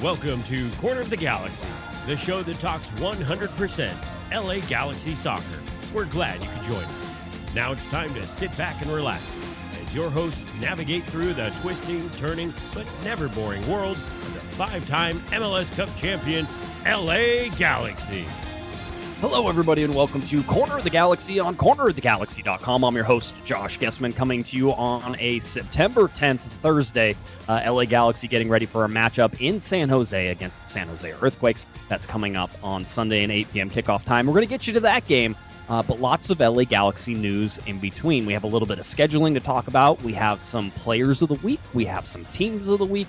Welcome to Corner of the Galaxy, the show that talks 100% LA Galaxy soccer. We're glad you could join us. Now it's time to sit back and relax as your hosts navigate through the twisting, turning, but never boring world of the five-time MLS Cup champion, LA Galaxy. Hello, everybody, and welcome to Corner of the Galaxy on cornerofthegalaxy.com. I'm your host, Josh Guesman, coming to you on a September 10th, Thursday. LA Galaxy getting ready for a matchup in San Jose against the San Jose Earthquakes. That's coming up on Sunday at 8 p.m. kickoff time. We're going to get you to that game, but lots of LA Galaxy news in between. We have a little bit of scheduling to talk about. We have some players of the week. We have some teams of the week.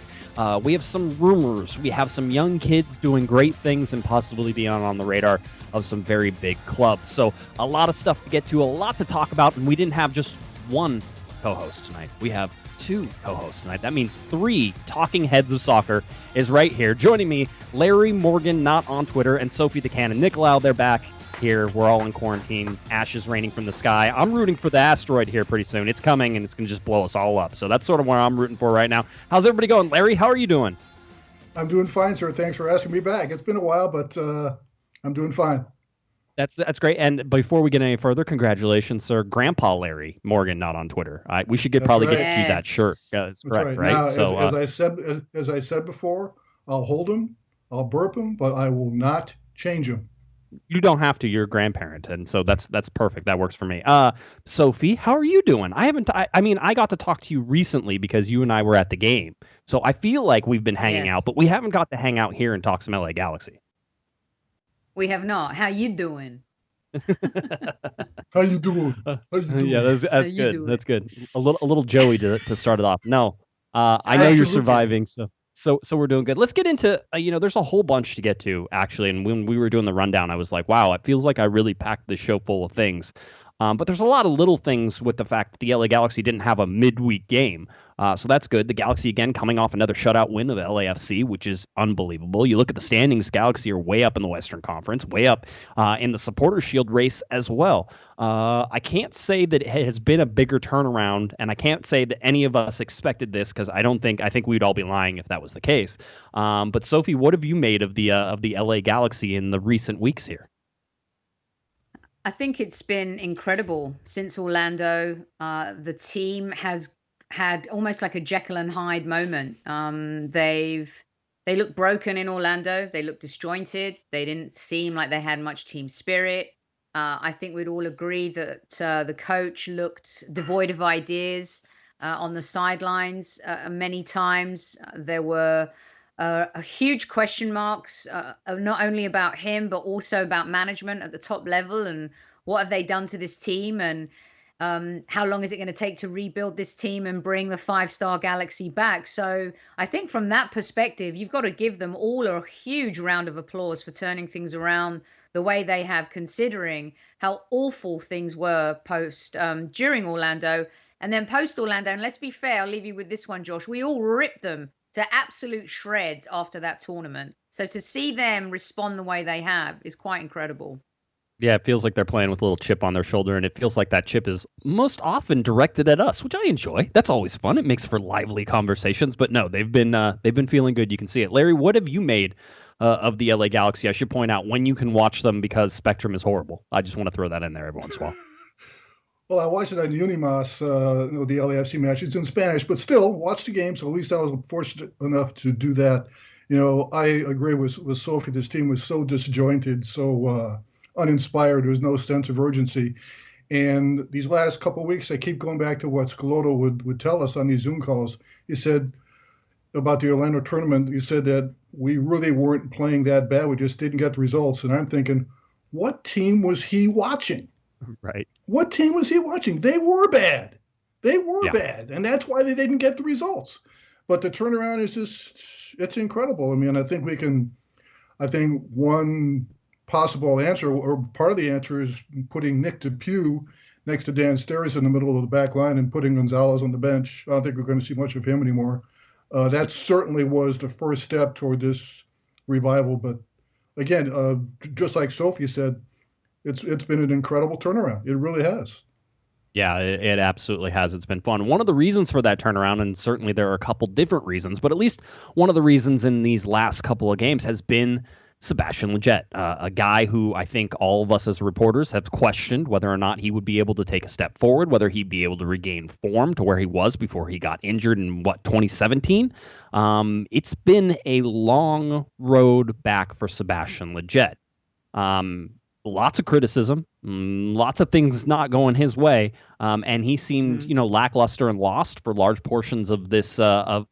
We have some rumors. We have some young kids doing great things and possibly being on the radar of some very big clubs. So a lot of stuff to get to, a lot to talk about, and we didn't have just one co-host tonight. We have two co-hosts tonight. That means three talking heads of soccer is right here. Joining me, Larry Morgan, not on Twitter, and Sophie the Cannon Nicolaou. They're back here. We're all in quarantine. Ash is raining from the sky. I'm rooting for the asteroid here pretty soon. It's coming, and it's going to just blow us all up. So that's sort of what I'm rooting for right now. How's everybody going? Larry, how are you doing? I'm doing fine, sir. Thanks for asking me back. It's been a while, but I'm doing fine. That's great. And before we get any further, congratulations, sir. Grandpa Larry Morgan, not on Twitter. We should get right. get you that shirt. Yeah, that's correct, right? Now, so, as I said before, I'll hold him, I'll burp him, but I will not change him. You don't have to. You're a grandparent, and so that's perfect. That works for me. Sophie, how are you doing? I got to talk to you recently because you and I were at the game, so I feel like we've been hanging out, but we haven't got to hang out here and talk some LA Galaxy. We have not. How you doing? How you doing? Yeah, that's good. That's good. A little Joey to start it off. No, I know you're surviving, so we're doing good. Let's get into, there's a whole bunch to get to, actually. And when we were doing the rundown, I was like, wow, it feels like I really packed the show full of things. But there's a lot of little things with the fact that the LA Galaxy didn't have a midweek game. So that's good. The Galaxy, again, coming off another shutout win of LAFC, which is unbelievable. You look at the standings, Galaxy are way up in the Western Conference, way up in the Supporters' Shield race as well. I can't say that it has been a bigger turnaround, and I can't say that any of us expected this because I think we'd all be lying if that was the case. But Sophie, what have you made of the LA Galaxy in the recent weeks here? I think it's been incredible since Orlando. The team has had almost like a Jekyll and Hyde moment. They look broken in Orlando. They look disjointed. They didn't seem like they had much team spirit. I think we'd all agree that the coach looked devoid of ideas on the sidelines many times. There were a huge question marks, not only about him, but also about management at the top level and what have they done to this team and how long is it going to take to rebuild this team and bring the five-star Galaxy back. So I think from that perspective, you've got to give them all a huge round of applause for turning things around the way they have, considering how awful things were during Orlando and then post Orlando. And let's be fair, I'll leave you with this one, Josh. We all ripped them to absolute shreds after that tournament. So to see them respond the way they have is quite incredible. Yeah, it feels like they're playing with a little chip on their shoulder, and it feels like that chip is most often directed at us, which I enjoy. That's always fun. It makes for lively conversations. But no, they've been feeling good. You can see it. Larry, what have you made of the LA Galaxy? I should point out when you can watch them because Spectrum is horrible. I just want to throw that in there every once in a while. Well, I watched it on Unimas, the LAFC match. It's in Spanish, but still watch the game. So at least I was fortunate enough to do that. I agree with Sophie. This team was so disjointed, so uninspired. There was no sense of urgency. And these last couple of weeks, I keep going back to what Scalotto would tell us on these Zoom calls. He said about the Orlando tournament, he said that we really weren't playing that bad. We just didn't get the results. And I'm thinking, what team was he watching? Right. What team was he watching? They were bad. They were bad. And that's why they didn't get the results. But the turnaround is it's incredible. I mean, I think one possible answer or part of the answer is putting Nick DePuy next to Dan Steres in the middle of the back line and putting Gonzalez on the bench. I don't think we're going to see much of him anymore. That certainly was the first step toward this revival. But again, just like Sophie said, it's been an incredible turnaround. It really has. Yeah, it absolutely has. It's been fun. One of the reasons for that turnaround, and certainly there are a couple different reasons, but at least one of the reasons in these last couple of games has been Sebastian Lletget, a guy who I think all of us as reporters have questioned whether or not he would be able to take a step forward, whether he'd be able to regain form to where he was before he got injured in, 2017? It's been a long road back for Sebastian Lletget. Lots of criticism, lots of things not going his way, and he seemed, lackluster and lost for large portions of this of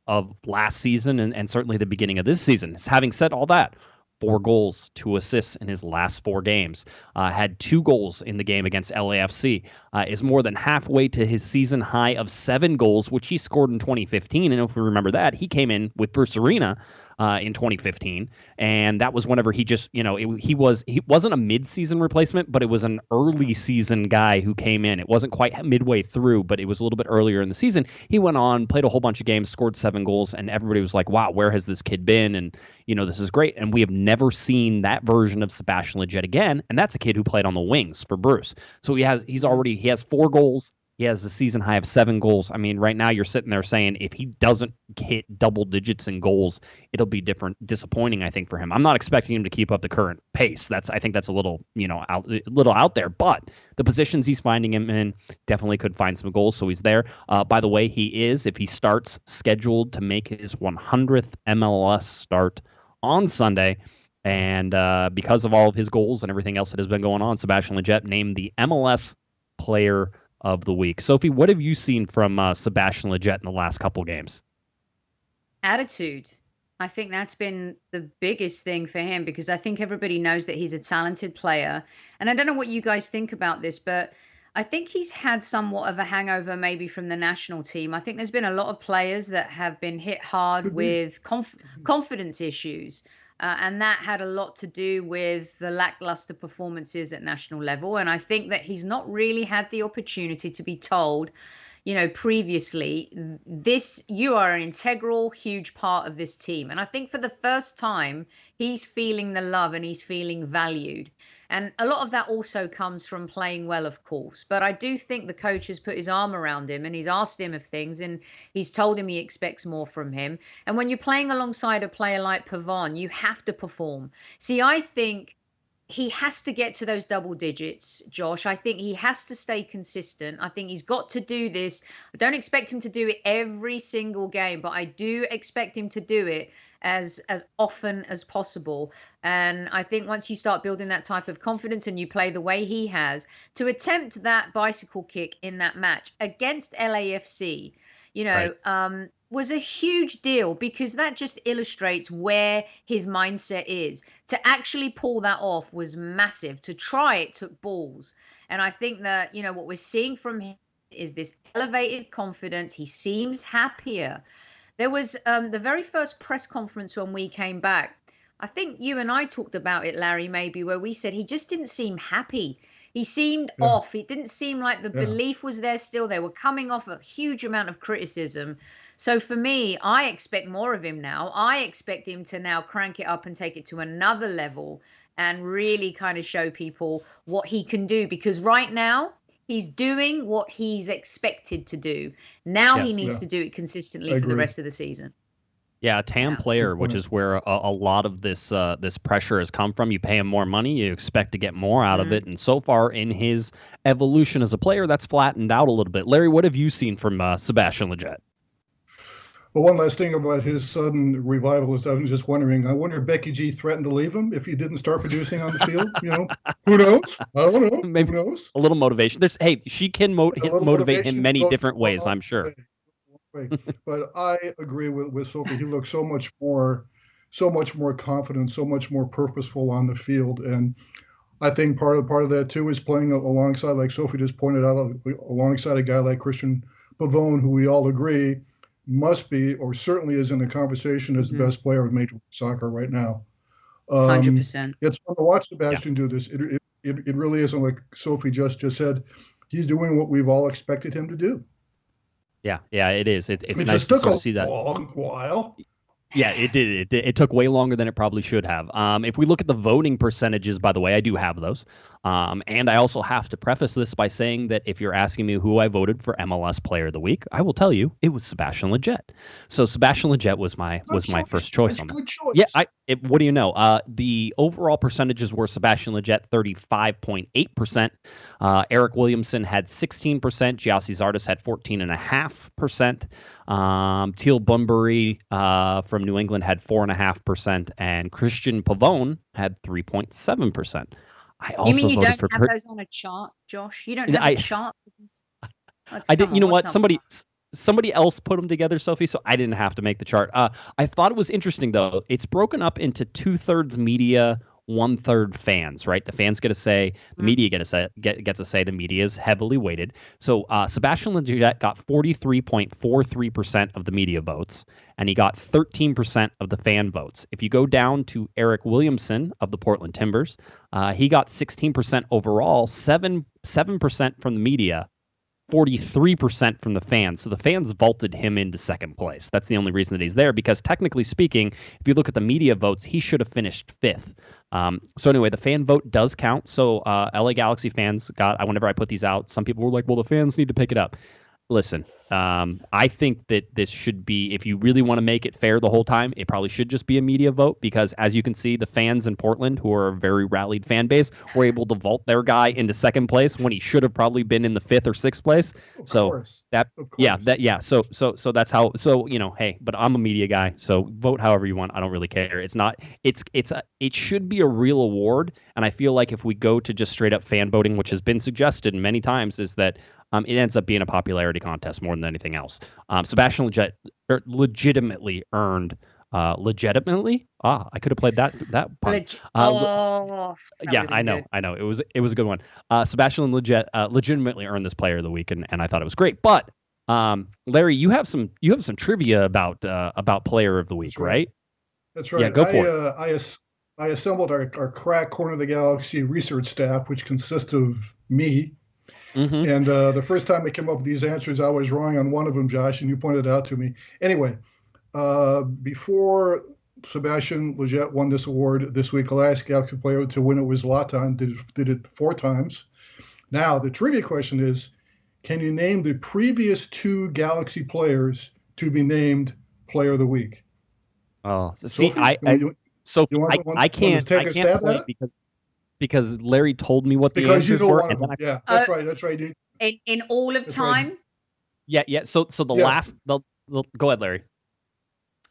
last season and certainly the beginning of this season. Having said all that, 4 goals, 2 assists in his last 4 games. Had 2 goals in the game against LAFC. Is more than halfway to his season high of 7 goals, which he scored in 2015. And if we remember that, he came in with Bruce Arena in 2015, and that was whenever he just, he wasn't a mid-season replacement, but it was an early season guy who came in. It wasn't quite midway through, but it was a little bit earlier in the season. He went on, played a whole bunch of games, scored 7 goals, and everybody was like, wow, where has this kid been? And this is great. And we have never seen that version of Sebastian Lletget again, and that's a kid who played on the wings for Bruce. So he has 4 goals. He has a season high of 7 goals. I mean, right now you're sitting there saying if he doesn't hit double digits in goals, it'll be disappointing, I think, for him. I'm not expecting him to keep up the current pace. I think that's a little, out there. But the positions he's finding him in definitely could find some goals, so he's there. By the way, if he starts, scheduled to make his 100th MLS start on Sunday. And because of all of his goals and everything else that has been going on, Sebastian Lletget named the MLS Player of the Week. Sophie, what have you seen from Sebastian Lletget in the last couple games? Attitude. I think that's been the biggest thing for him, because I think everybody knows that he's a talented player. And I don't know what you guys think about this, but I think he's had somewhat of a hangover maybe from the national team. I think there's been a lot of players that have been hit hard with confidence issues. And that had a lot to do with the lackluster performances at national level. And I think that he's not really had the opportunity to be told, previously, you are an integral, huge part of this team. And I think for the first time, he's feeling the love and he's feeling valued. And a lot of that also comes from playing well, of course. But I do think the coach has put his arm around him and he's asked him of things and he's told him he expects more from him. And when you're playing alongside a player like Pavon, you have to perform. See, I think he has to get to those double digits, Josh. I think he has to stay consistent. I think he's got to do this. I don't expect him to do it every single game, but I do expect him to do it as often as possible. And I think once you start building that type of confidence and you play the way he has, to attempt that bicycle kick in that match against LAFC, was a huge deal, because that just illustrates where his mindset is. To actually pull that off was massive. To try it took balls. And I think that, what we're seeing from him is this elevated confidence. He seems happier. There was the very first press conference when we came back. I think you and I talked about it, Larry, maybe, where we said he just didn't seem happy. He seemed off. It didn't seem like the belief was there still. They were coming off a huge amount of criticism. So for me, I expect more of him now. I expect him to now crank it up and take it to another level and really kind of show people what he can do. Because right now, he's doing what he's expected to do. Now he needs to do it consistently for the rest of the season. Yeah, a TAM player, which is where a lot of this pressure has come from. You pay him more money, you expect to get more out of it. And so far in his evolution as a player, that's flattened out a little bit. Larry, what have you seen from Sebastian Lletget? Well, one last thing about his sudden revival is I was just wondering, I wonder if Becky G threatened to leave him if he didn't start producing on the field. Who knows? I don't know. Maybe who knows? A little motivation. She can motivate him many different ways, I'm sure. But I agree with Sophie. He looks so much more confident, so much more purposeful on the field. And I think part of that too is playing alongside, like Sophie just pointed out, alongside a guy like Christian Pavon, who we all agree must be, or certainly is in the conversation as the best player in Major League Soccer right now. 100%. It's fun to watch Sebastian do this. It really isn't, like Sophie just said. He's doing what we've all expected him to do. Yeah, it is. It's nice to sort of see that. It took a long while. Yeah, it did. It took way longer than it probably should have. If we look at the voting percentages, by the way, I do have those. And I also have to preface this by saying that if you're asking me who I voted for MLS Player of the Week, I will tell you it was Sebastian Lletget. So Sebastian Lletget was my first choice on that. Good choice. Yeah, what do you know? The overall percentages were Sebastian Lletget 35.8%. Eric Williamson had 16%. Giassi Zardes had 14.5%. Teal Bunbury from New England had 4.5%, and Christian Pavon had 3.7%. I also you mean you voted don't for have those on a chart, Josh? You don't have a chart? I didn't. You know what? Somebody else put them together, Sophie, so I didn't have to make the chart. I thought it was interesting, though. It's broken up into 2/3 media, 1/3 fans, right? The fans get a say, the media gets a say. The media is heavily weighted. So Sebastian Lletget got 43.43% of the media votes, and he got 13% of the fan votes. If you go down to Eric Williamson of the Portland Timbers, he got 16% overall, 7% from the media, 43% from the fans. So the fans vaulted him into second place. That's the only reason that he's there, because technically speaking, if you look at the media votes, he should have finished 5th. So anyway, the fan vote does count. So LA Galaxy fans whenever I put these out, some people were like, well, the fans need to pick it up. Listen, I think that this should be, if you really want to make it fair the whole time, it probably should just be a media vote, because as you can see, the fans in Portland, who are a very rallied fan base, were able to vault their guy into second place when he should have probably been in the 5th or 6th place. So that's how. So hey, but I'm a media guy, so vote however you want. I don't really care. It should be a real award, and I feel like if we go to just straight up fan voting, which has been suggested many times, is that it ends up being a popularity contest more than anything else. Sebastian Lletget legitimately earned. Legitimately? I could have played that pun. Yeah, I know. It was a good one. Sebastian Lletget legitimately earned this Player of the Week, and I thought it was great. But Larry, you have some trivia about Player of the Week, right? That's right. Yeah, go for it. I assembled our crack Corner of the Galaxy research staff, which consists of me. Mm-hmm. And the first time I came up with these answers, I was wrong on one of them, Josh, and you pointed it out to me. Anyway, before Sebastian Lletget won this award this week, the last Galaxy player to win it was Zlatan, did it 4 times. Now, the trivia question is, can you name the previous 2 Galaxy players to be named Player of the Week? Oh, see, I can't play because Larry told me what the answers were. Yeah, that's right. That's right. In all of time? Right. Yeah. So last, go ahead, Larry.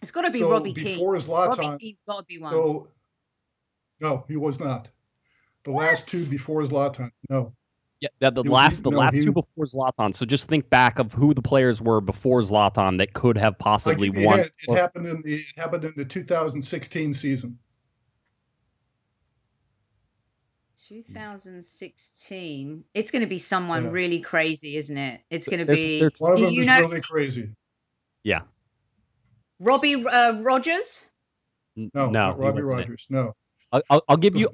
It's got to be Robbie Keane. Before Zlatan, Robbie Keane's got to be one. So, no, he was not. The last 2 before Zlatan, no. Yeah, the last 2 before Zlatan. So just think back of who the players were before Zlatan that could have possibly won. It happened in the 2016 season. 2016. It's going to be someone really crazy, isn't it? It's going to be. One of them is really crazy. Yeah. Robbie Rogers. No, not Robbie Rogers. No. I'll give you.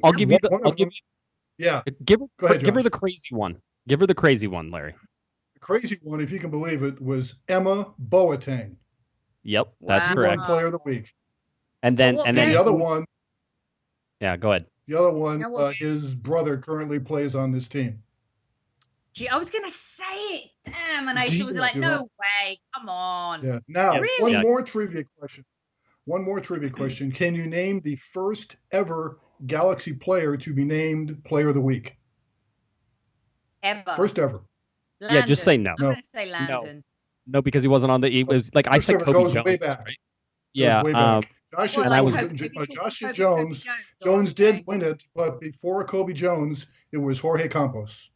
Yeah. Give her the crazy one. Give her the crazy one, Larry. The crazy one, if you can believe it, was Emma Boateng. Yep, that's correct. Player of the Week. And then the other one. Yeah, go ahead. The other one, his brother currently plays on this team. Gee, I was going to say it. Damn, and I was like, no way. Come on. Yeah. Now, really? One more trivia question. Can you name the first ever Galaxy player to be named Player of the Week? Ever. First ever. Landon. Yeah, just say no. I'm going to say Landon. No, because he wasn't on the. It was like I said, Kobe Jones. Way back. Right? Yeah. Way back. Josh Jones did win it, but before Kobe Jones, it was Jorge Campos.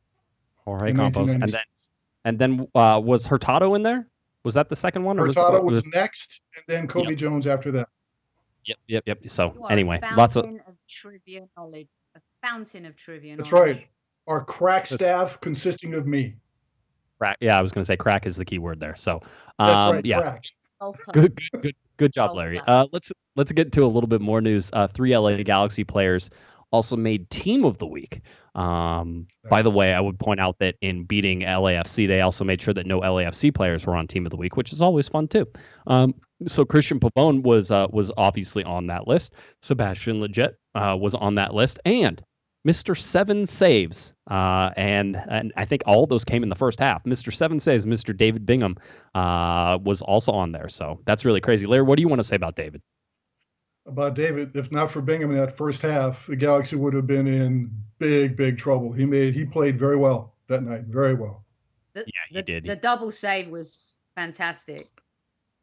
And then was Hurtado in there? Was that the second one? Hurtado was next, and then Kobe Jones after that. Yep. So anyway, lots of trivia knowledge. A fountain of trivia knowledge. That's right. Our crack staff consisting of me. Crack. Yeah, I was going to say crack is the key word there. So that's right. Yeah. Crack. Good job, Larry. Let's get to a little bit more news. 3 LA Galaxy players also made Team of the Week. By the way, I would point out that in beating LAFC, they also made sure that no LAFC players were on Team of the Week, which is always fun too. So Christian Pavon was obviously on that list. Sebastian Lletget was on that list, and Mr. 7 saves, and I think all those came in the first half. Mr. 7 saves, Mr. David Bingham was also on there, so that's really crazy. Larry, what do you want to say about David? About David, if not for Bingham in that first half, the Galaxy would have been in big trouble. He played very well that night, very well. He did. The double save was fantastic.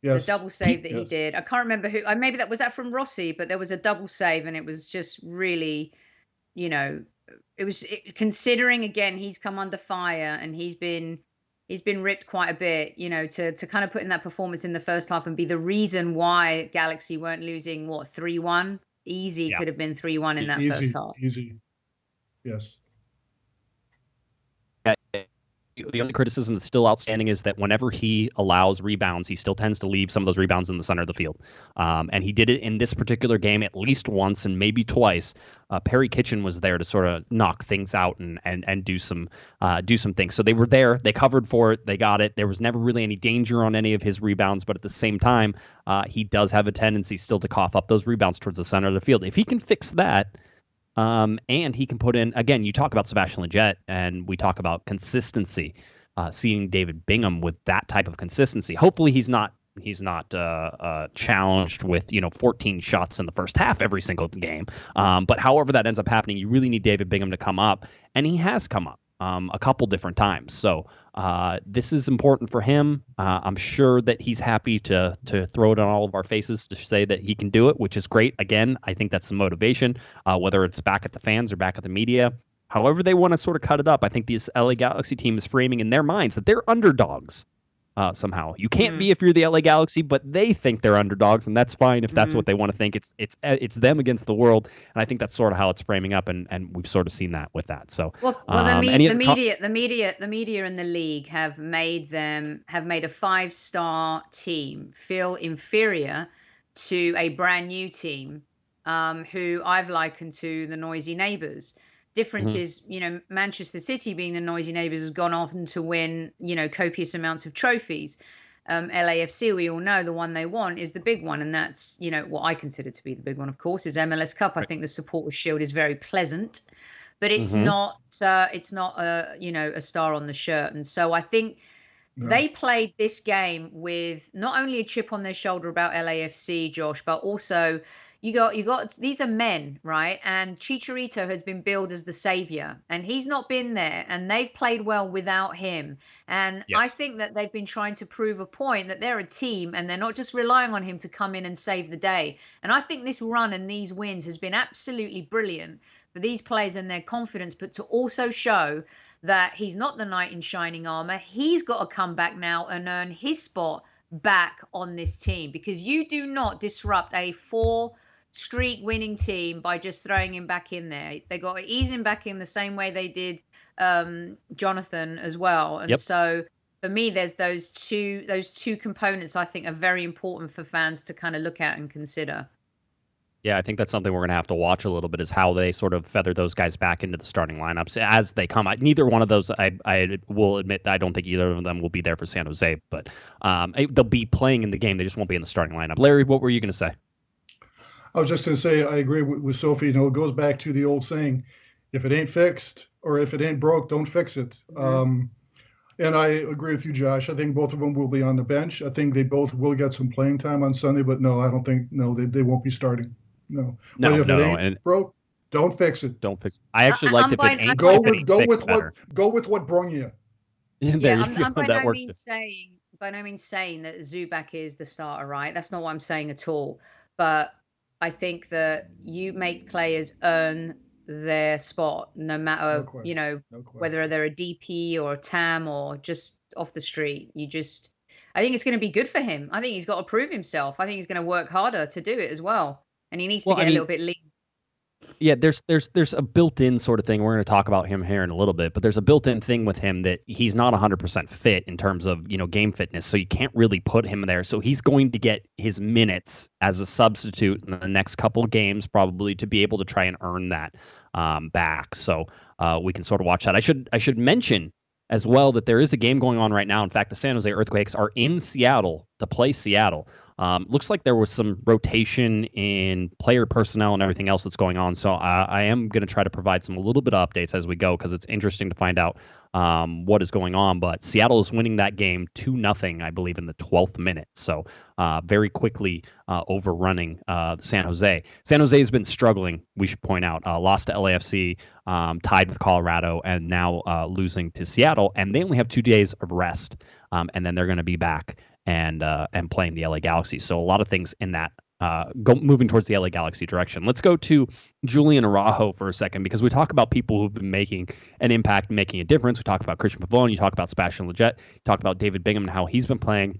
Yes. The double save that he did. I can't remember who. Maybe that was from Rossi, but there was a double save, and it was just really, considering again he's come under fire and he's been ripped quite a bit, to kind of put in that performance in the first half and be the reason why Galaxy weren't losing 3-1. Easy could have been 3-1 in that first half. Easy. Yes. The only criticism that's still outstanding is that whenever he allows rebounds, he still tends to leave some of those rebounds in the center of the field. And he did it in this particular game at least once and maybe twice. Perry Kitchen was there to sort of knock things out and do some things. So they were there. They covered for it. They got it. There was never really any danger on any of his rebounds. But at the same time, he does have a tendency still to cough up those rebounds towards the center of the field. If he can fix that, and he can put in, again, you talk about Sebastian Lletget, and we talk about consistency, seeing David Bingham with that type of consistency. Hopefully he's not challenged with 14 shots in the first half every single game. But however that ends up happening, you really need David Bingham to come up, and he has come up a couple different times. So this is important for him. I'm sure that he's happy to throw it on all of our faces to say that he can do it, which is great. Again, I think that's the motivation, whether it's back at the fans or back at the media. However they want to sort of cut it up, I think this LA Galaxy team is framing in their minds that they're underdogs. Somehow you can't be if you're the LA Galaxy, but they think they're underdogs, and that's fine if that's what they want to think. It's them against the world, and I think that's sort of how it's framing up, and we've sort of seen that with that. So the media and the league have made a 5-star team feel inferior to a brand new team, who I've likened to the noisy neighbors. Difference is, Manchester City, being the noisy neighbors, has gone on to win, copious amounts of trophies. LAFC, we all know the one they want is the big one. And that's, what I consider to be the big one, of course, is MLS Cup. I think the Supporters Shield is very pleasant, but it's not a star on the shirt. And so I think they played this game with not only a chip on their shoulder about LAFC, Josh, but also you got these are men, right? And Chicharito has been billed as the savior, and he's not been there, and they've played well without him. And I think that they've been trying to prove a point that they're a team and they're not just relying on him to come in and save the day. And I think this run and these wins has been absolutely brilliant for these players and their confidence, but to also show that he's not the knight in shining armor. He's got to come back now and earn his spot back on this team, because you do not disrupt a 4-streak winning team by just throwing him back in there. They got to ease him back in the same way they did Jonathan as well. And so for me, there's those two components I think are very important for fans to kind of look at and consider. Yeah, I think that's something we're going to have to watch a little bit, is how they sort of feather those guys back into the starting lineups as they come. Neither one of those, I will admit, that I don't think either of them will be there for San Jose, but they'll be playing in the game. They just won't be in the starting lineup. Larry, what were you going to say? I was just going to say, I agree with Sophie. It goes back to the old saying, if it ain't fixed or if it ain't broke, don't fix it. And I agree with you, Josh. I think both of them will be on the bench. I think they both will get some playing time on Sunday, but no, I don't think, they won't be starting. No. But if it ain't broke, don't fix it. Don't fix it. I actually liked if it ain't go broke, go with what brung you. I'm by no means saying that Zubac is the starter, right? That's not what I'm saying at all. But I think that you make players earn their spot, no matter whether they're a DP or a TAM or just off the street. I think it's going to be good for him. I think he's got to prove himself. I think he's going to work harder to do it as well. And he needs to get a little bit lean. Yeah, there's a built-in sort of thing. We're going to talk about him here in a little bit, but there's a built-in thing with him that he's not 100% fit in terms of, game fitness, so you can't really put him there. So he's going to get his minutes as a substitute in the next couple of games, probably, to be able to try and earn that back. So we can sort of watch that. I should mention as well that there is a game going on right now. In fact, the San Jose Earthquakes are in Seattle to play Seattle. Looks like there was some rotation in player personnel and everything else that's going on. So I am going to try to provide a little bit of updates as we go, because it's interesting to find out what is going on. But Seattle is winning that game 2-0, I believe, in the 12th minute. So very quickly overrunning San Jose. San Jose has been struggling, we should point out. Lost to LAFC, tied with Colorado, and now losing to Seattle. And they only have 2 days of rest, and then they're going to be back and playing the LA Galaxy. So a lot of things in that moving towards the LA Galaxy direction. Let's go to Julian Araujo for a second, because we talk about people who've been making an impact, making a difference. We talk about Christian Pavon, you talk about Sebastian Lletget, you talk about David Bingham and how he's been playing.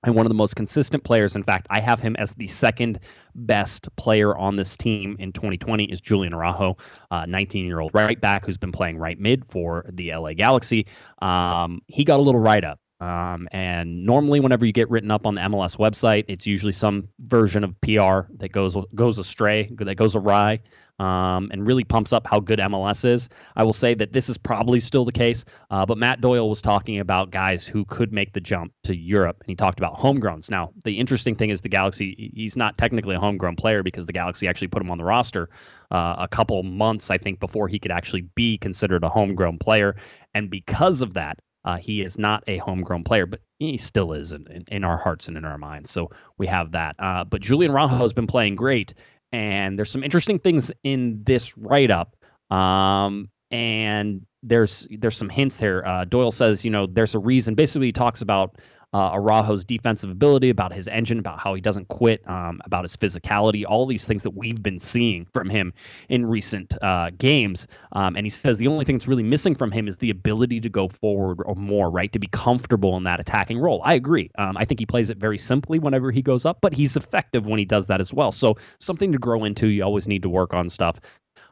And one of the most consistent players, in fact, I have him as the second best player on this team in 2020, is Julian Araujo, 19-year-old right back who's been playing right mid for the LA Galaxy. He got a little write-up. And normally whenever you get written up on the MLS website, it's usually some version of PR that goes astray, that goes awry, and really pumps up how good MLS is. I will say that this is probably still the case, but Matt Doyle was talking about guys who could make the jump to Europe, and he talked about homegrowns. Now, the interesting thing is the Galaxy, he's not technically a homegrown player, because the Galaxy actually put him on the roster a couple months, I think, before he could actually be considered a homegrown player. And because of that, he is not a homegrown player, but he still is in our hearts and in our minds. So we have that. But Julian Araujo has been playing great, and there's some interesting things in this write-up. And there's some hints here. Doyle says, there's a reason. Basically, he talks about Araujo's defensive ability, about his engine, about how he doesn't quit, about his physicality, all these things that we've been seeing from him in recent games. And he says the only thing that's really missing from him is the ability to go forward or more, right? To be comfortable in that attacking role. I agree. I think he plays it very simply whenever he goes up, but he's effective when he does that as well. So something to grow into. You always need to work on stuff.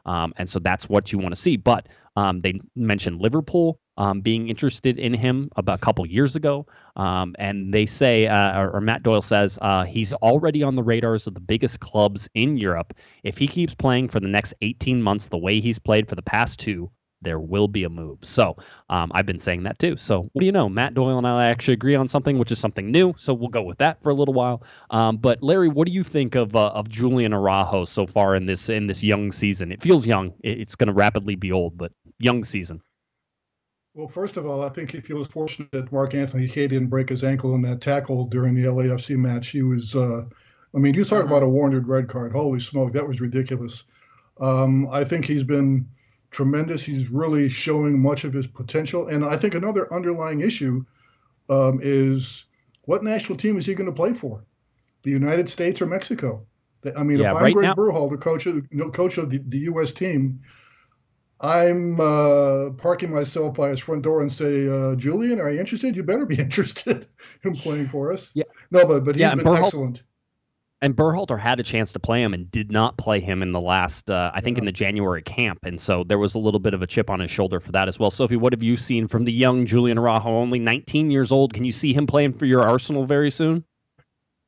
And so that's what you want to see. But they mentioned Liverpool being interested in him about a couple years ago. And they say, or Matt Doyle says, he's already on the radars of the biggest clubs in Europe. If he keeps playing for the next 18 months the way he's played for the past 2, there will be a move. So I've been saying that too. So what do you know? Matt Doyle and I actually agree on something, which is something new. So we'll go with that for a little while. But Larry, what do you think of Julian Araujo so far in this young season? It feels young. It's going to rapidly be old, but young season. Well, first of all, I think he feels fortunate that Mark Anthony Kaye didn't break his ankle in that tackle during the LAFC match. He was, you talk about a warranted red card. Holy smoke, that was ridiculous. I think he's been tremendous. He's really showing much of his potential. And I think another underlying issue is what national team is he going to play for? The United States or Mexico? If I'm right Greg Berhalter, coach of the U.S. team, I'm parking myself by his front door and say, Julian, are you interested? You better be interested in playing for us. Yeah. No, but he's been excellent. And Berhalter had a chance to play him and did not play him in the last, in the January camp. And so there was a little bit of a chip on his shoulder for that as well. Sophie, what have you seen from the young Julian Araujo, only 19 years old? Can you see him playing for your Arsenal very soon?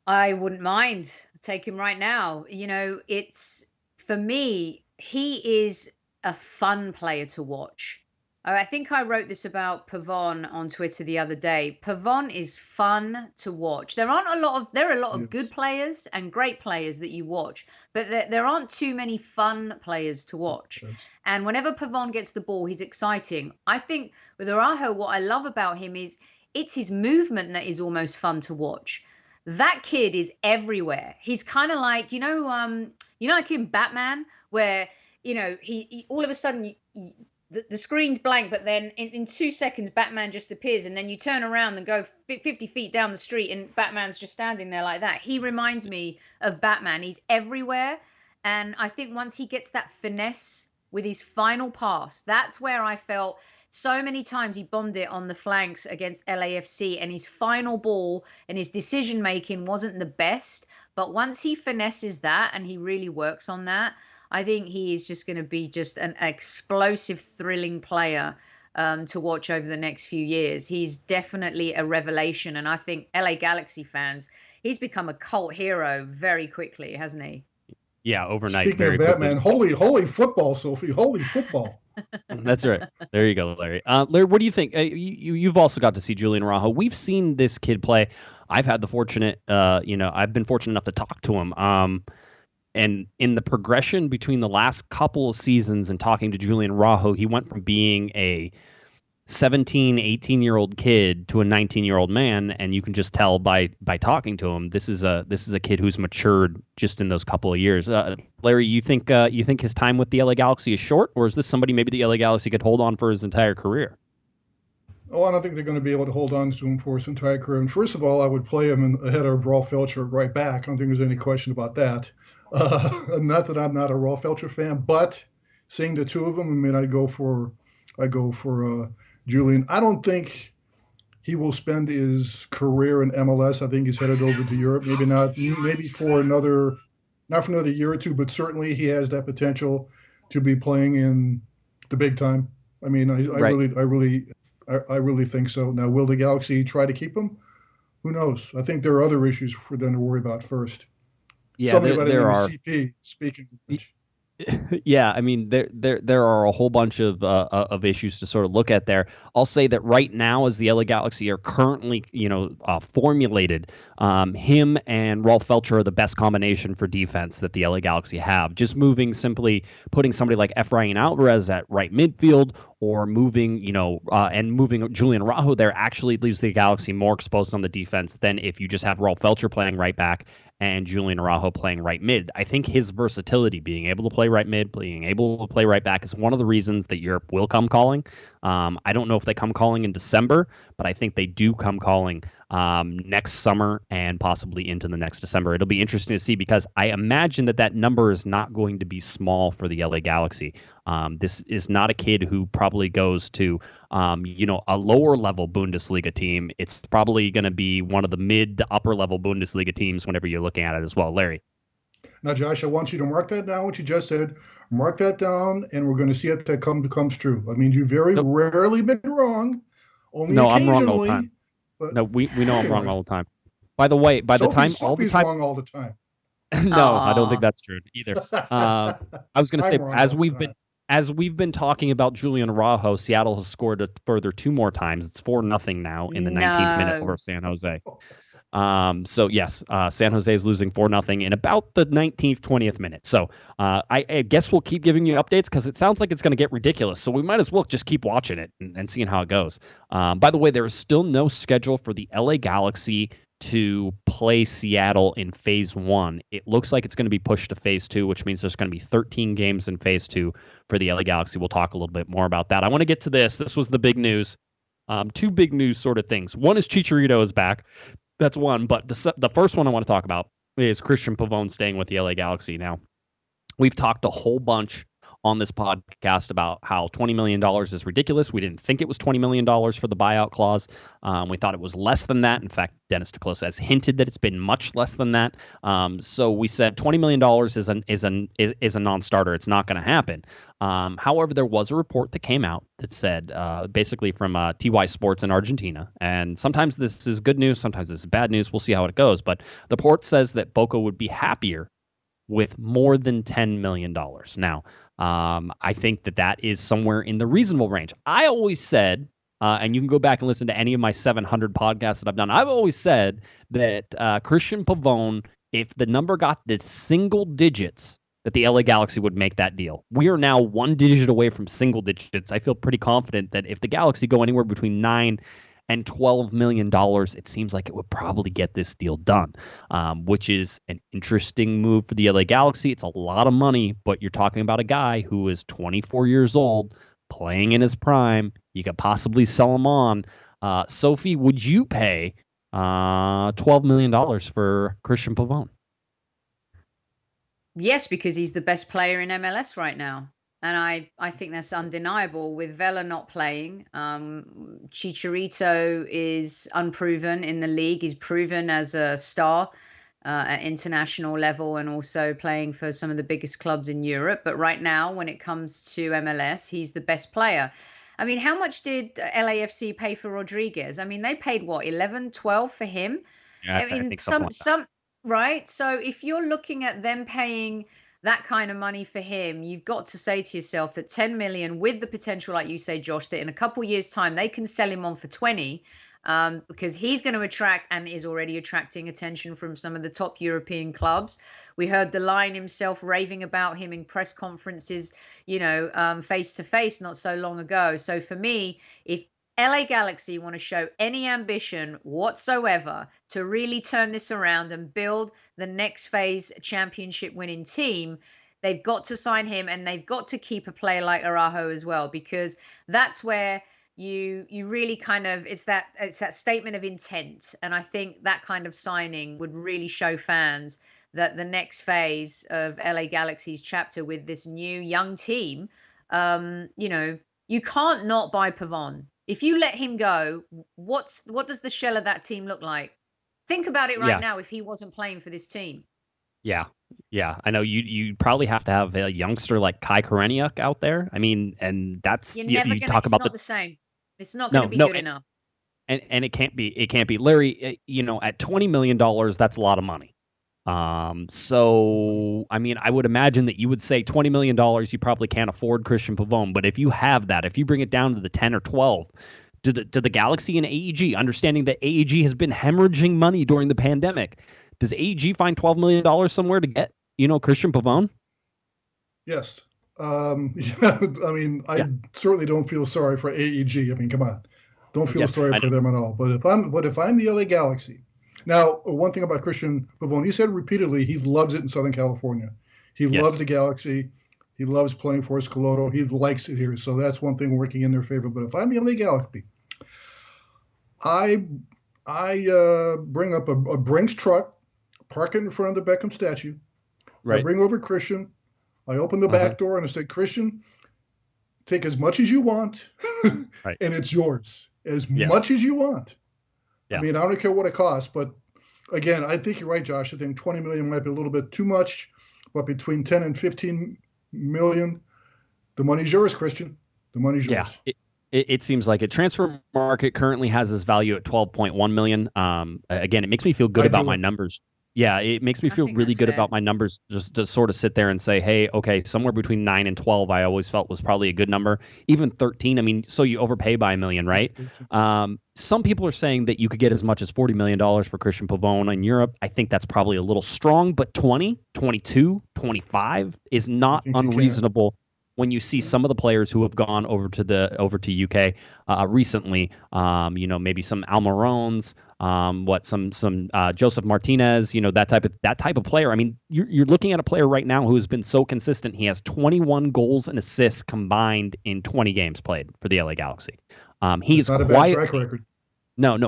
I wouldn't mind. Take him right now. It's, for me, he is a fun player to watch. I think I wrote this about Pavon on Twitter the other day. Pavon is fun to watch. There are a lot of good players and great players that you watch, but there aren't too many fun players to watch. Okay. And whenever Pavon gets the ball, he's exciting. I think with Araujo, what I love about him is it's his movement that is almost fun to watch. That kid is everywhere. He's kind of like, like in Batman, where, he all of a sudden the screen's blank, but then in 2 seconds, Batman just appears, and then you turn around and go 50 feet down the street, and Batman's just standing there like that. He reminds me of Batman. He's everywhere, and I think once he gets that finesse with his final pass, that's where I felt so many times he bombed it on the flanks against LAFC, and his final ball and his decision-making wasn't the best, but once he finesses that and he really works on that, I think he is just going to be just an explosive, thrilling player to watch over the next few years. He's definitely a revelation. And I think LA Galaxy fans, he's become a cult hero very quickly, hasn't he? Yeah, overnight. Speaking Very of that, quickly. man, holy football, Sophie, holy football. That's right. There you go, Larry. Larry, what do you think? You've also got to see Julian Araujo. We've seen this kid play. I've had the fortunate, I've been fortunate enough to talk to him. And in the progression between the last couple of seasons and talking to Julian Araujo, he went from being a 17, 18-year-old kid to a 19-year-old man, and you can just tell by talking to him, this is a kid who's matured just in those couple of years. Larry, you think his time with the LA Galaxy is short, or is this somebody maybe the LA Galaxy could hold on for his entire career? Oh, I don't think they're going to be able to hold on to him for his entire career. And first of all, I would play him ahead of Rolf Felcher right back. I don't think there's any question about that. Not that I'm not a Rolf Felcher fan, but seeing the two of them, I mean, I go for Julian. I don't think he will spend his career in MLS. I think he's headed over to Europe. Maybe not. Maybe for not for another year or two, but certainly he has that potential to be playing in the big time. I mean, I really think so. Now, will the Galaxy try to keep him? Who knows? I think there are other issues for them to worry about first. Yeah, Somebody by the name there of are. CP speaking of which. Yeah, I mean there are a whole bunch of issues to sort of look at there. I'll say that right now, as the LA Galaxy are currently formulated, him and Rolf Felcher are the best combination for defense that the LA Galaxy have. Just simply putting somebody like Efrain Alvarez at right midfield, or moving Julian Araujo there actually leaves the Galaxy more exposed on the defense than if you just have Rolf Felcher playing right back and Julian Araujo playing right mid. I think his versatility, being able to play right mid, being able to play right back, is one of the reasons that Europe will come calling. I don't know if they come calling in December, but I think they do come calling next summer and possibly into the next December. It'll be interesting to see, because I imagine that number is not going to be small for the LA Galaxy. This is not a kid who probably goes to, a lower level Bundesliga team. It's probably going to be one of the mid to upper level Bundesliga teams whenever you're looking at it as well. Larry. Now, Josh, I want you to mark that down, what you just said. Mark that down, and we're going to see it that comes true. I mean, you very rarely been wrong. Only occasionally. I'm wrong all the time. But no, we know I'm wrong all the time. By the way, Sophie's wrong all the time. No, I don't think that's true either. I was going to say, as we've been talking about Julian Araujo, Seattle has scored a further 2 more times. It's 4-0 now in the 19th minute over San Jose. So yes, San Jose is losing 4-0 in about the 19th, 20th minute. So I guess we'll keep giving you updates, because it sounds like it's going to get ridiculous. So we might as well just keep watching it and seeing how it goes. By the way, there is still no schedule for the LA Galaxy to play Seattle in phase 1. It looks like it's going to be pushed to phase 2, which means there's going to be 13 games in phase 2 for the LA Galaxy. We'll talk a little bit more about that. I want to get to this. This was the big news. 2 big news sort of things. One is Chicharito is back. That's one. But the first one I want to talk about is Christian Pavon staying with the LA Galaxy. Now, we've talked a whole bunch on this podcast about how $20 million is ridiculous. We didn't think it was $20 million for the buyout clause. We thought it was less than that. In fact, Dennis DeClose has hinted that it's been much less than that. So we said $20 million is a non-starter. It's not going to happen. However, there was a report that came out that said, basically from TY Sports in Argentina, and sometimes this is good news, sometimes this is bad news. We'll see how it goes. But the report says that Boca would be happier with more than $10 million. Now, I think that is somewhere in the reasonable range. I always said, and you can go back and listen to any of my 700 podcasts that I've done, I've always said that Christian Pavon, if the number got to single digits, that the LA Galaxy would make that deal. We are now 1 digit away from single digits. I feel pretty confident that if the Galaxy go anywhere between $9 and $12 million, it seems like it would probably get this deal done, which is an interesting move for the LA Galaxy. It's a lot of money, but you're talking about a guy who is 24 years old, playing in his prime. You could possibly sell him on. Sophie, would you pay $12 million for Christian Pavon? Yes, because he's the best player in MLS right now. And I think that's undeniable. With Vela not playing, Chicharito is unproven in the league. He's proven as a star at international level and also playing for some of the biggest clubs in Europe. But right now, when it comes to MLS, he's the best player. I mean, how much did LAFC pay for Rodriguez? I mean, they paid what, 11, 12 for him? Yeah, I mean, some right. So if you're looking at them paying that kind of money for him, you've got to say to yourself that 10 million with the potential, like you say, Josh, that in a couple years time, they can sell him on for 20, because he's going to attract and is already attracting attention from some of the top European clubs. We heard the Lion himself raving about him in press conferences, face to face not so long ago. So for me, if LA Galaxy want to show any ambition whatsoever to really turn this around and build the next phase championship winning team, they've got to sign him, and they've got to keep a player like Araujo as well, because that's where you really kind of, it's that statement of intent. And I think that kind of signing would really show fans that the next phase of LA Galaxy's chapter with this new young team, you can't not buy Pavon. If you let him go, what does the shell of that team look like? Think about it right now if he wasn't playing for this team. Yeah. I know you probably have to have a youngster like Kai Koreniuk out there. I mean, and that's You're never you talk it's about not the same. It's not going to be good enough. And it can't be. Larry, at $20 million, that's a lot of money. So, I mean, I would imagine that you would say $20 million, you probably can't afford Christian Pavon. But if you have that, if you bring it down to the 10 or 12, do the Galaxy and AEG, understanding that AEG has been hemorrhaging money during the pandemic, does AEG find $12 million somewhere to get, Christian Pavon? Yes. I mean, I certainly don't feel sorry for AEG. I mean, come on. Don't feel sorry for them at all. But if I'm the LA Galaxy, now, one thing about Christian Pavon, he said repeatedly he loves it in Southern California. He loves the Galaxy. He loves playing for Escaloto. He likes it here. So that's one thing working in their favor. But if I'm the LA Galaxy, I bring up a Brinks truck, park it in front of the Beckham statue. Right. I bring over Christian. I open the back door and I say, Christian, take as much as you want, and it's yours. As much as you want. Yeah. I mean, I don't care what it costs, but again, I think you're right, Josh. I think 20 million might be a little bit too much, but between 10 and 15 million, the money's yours, Christian. The money's yours. Yeah, it seems like it. Transfer market currently has this value at 12.1 million. Again, it makes me feel good about my numbers. Yeah, it makes me feel really good about my numbers, just to sort of sit there and say, hey, okay, somewhere between 9 and 12, I always felt was probably a good number. Even 13, I mean, so you overpay by $1 million, right? Some people are saying that you could get as much as $40 million for Christian Pavon in Europe. I think that's probably a little strong, but 20, 22, 25 is not unreasonable when you see some of the players who have gone over to UK recently. Maybe some Almirones, some Joseph Martinez, that type of player. I mean, you're looking at a player right now who has been so consistent. He has 21 goals and assists combined in 20 games played for the LA Galaxy. He is quietly,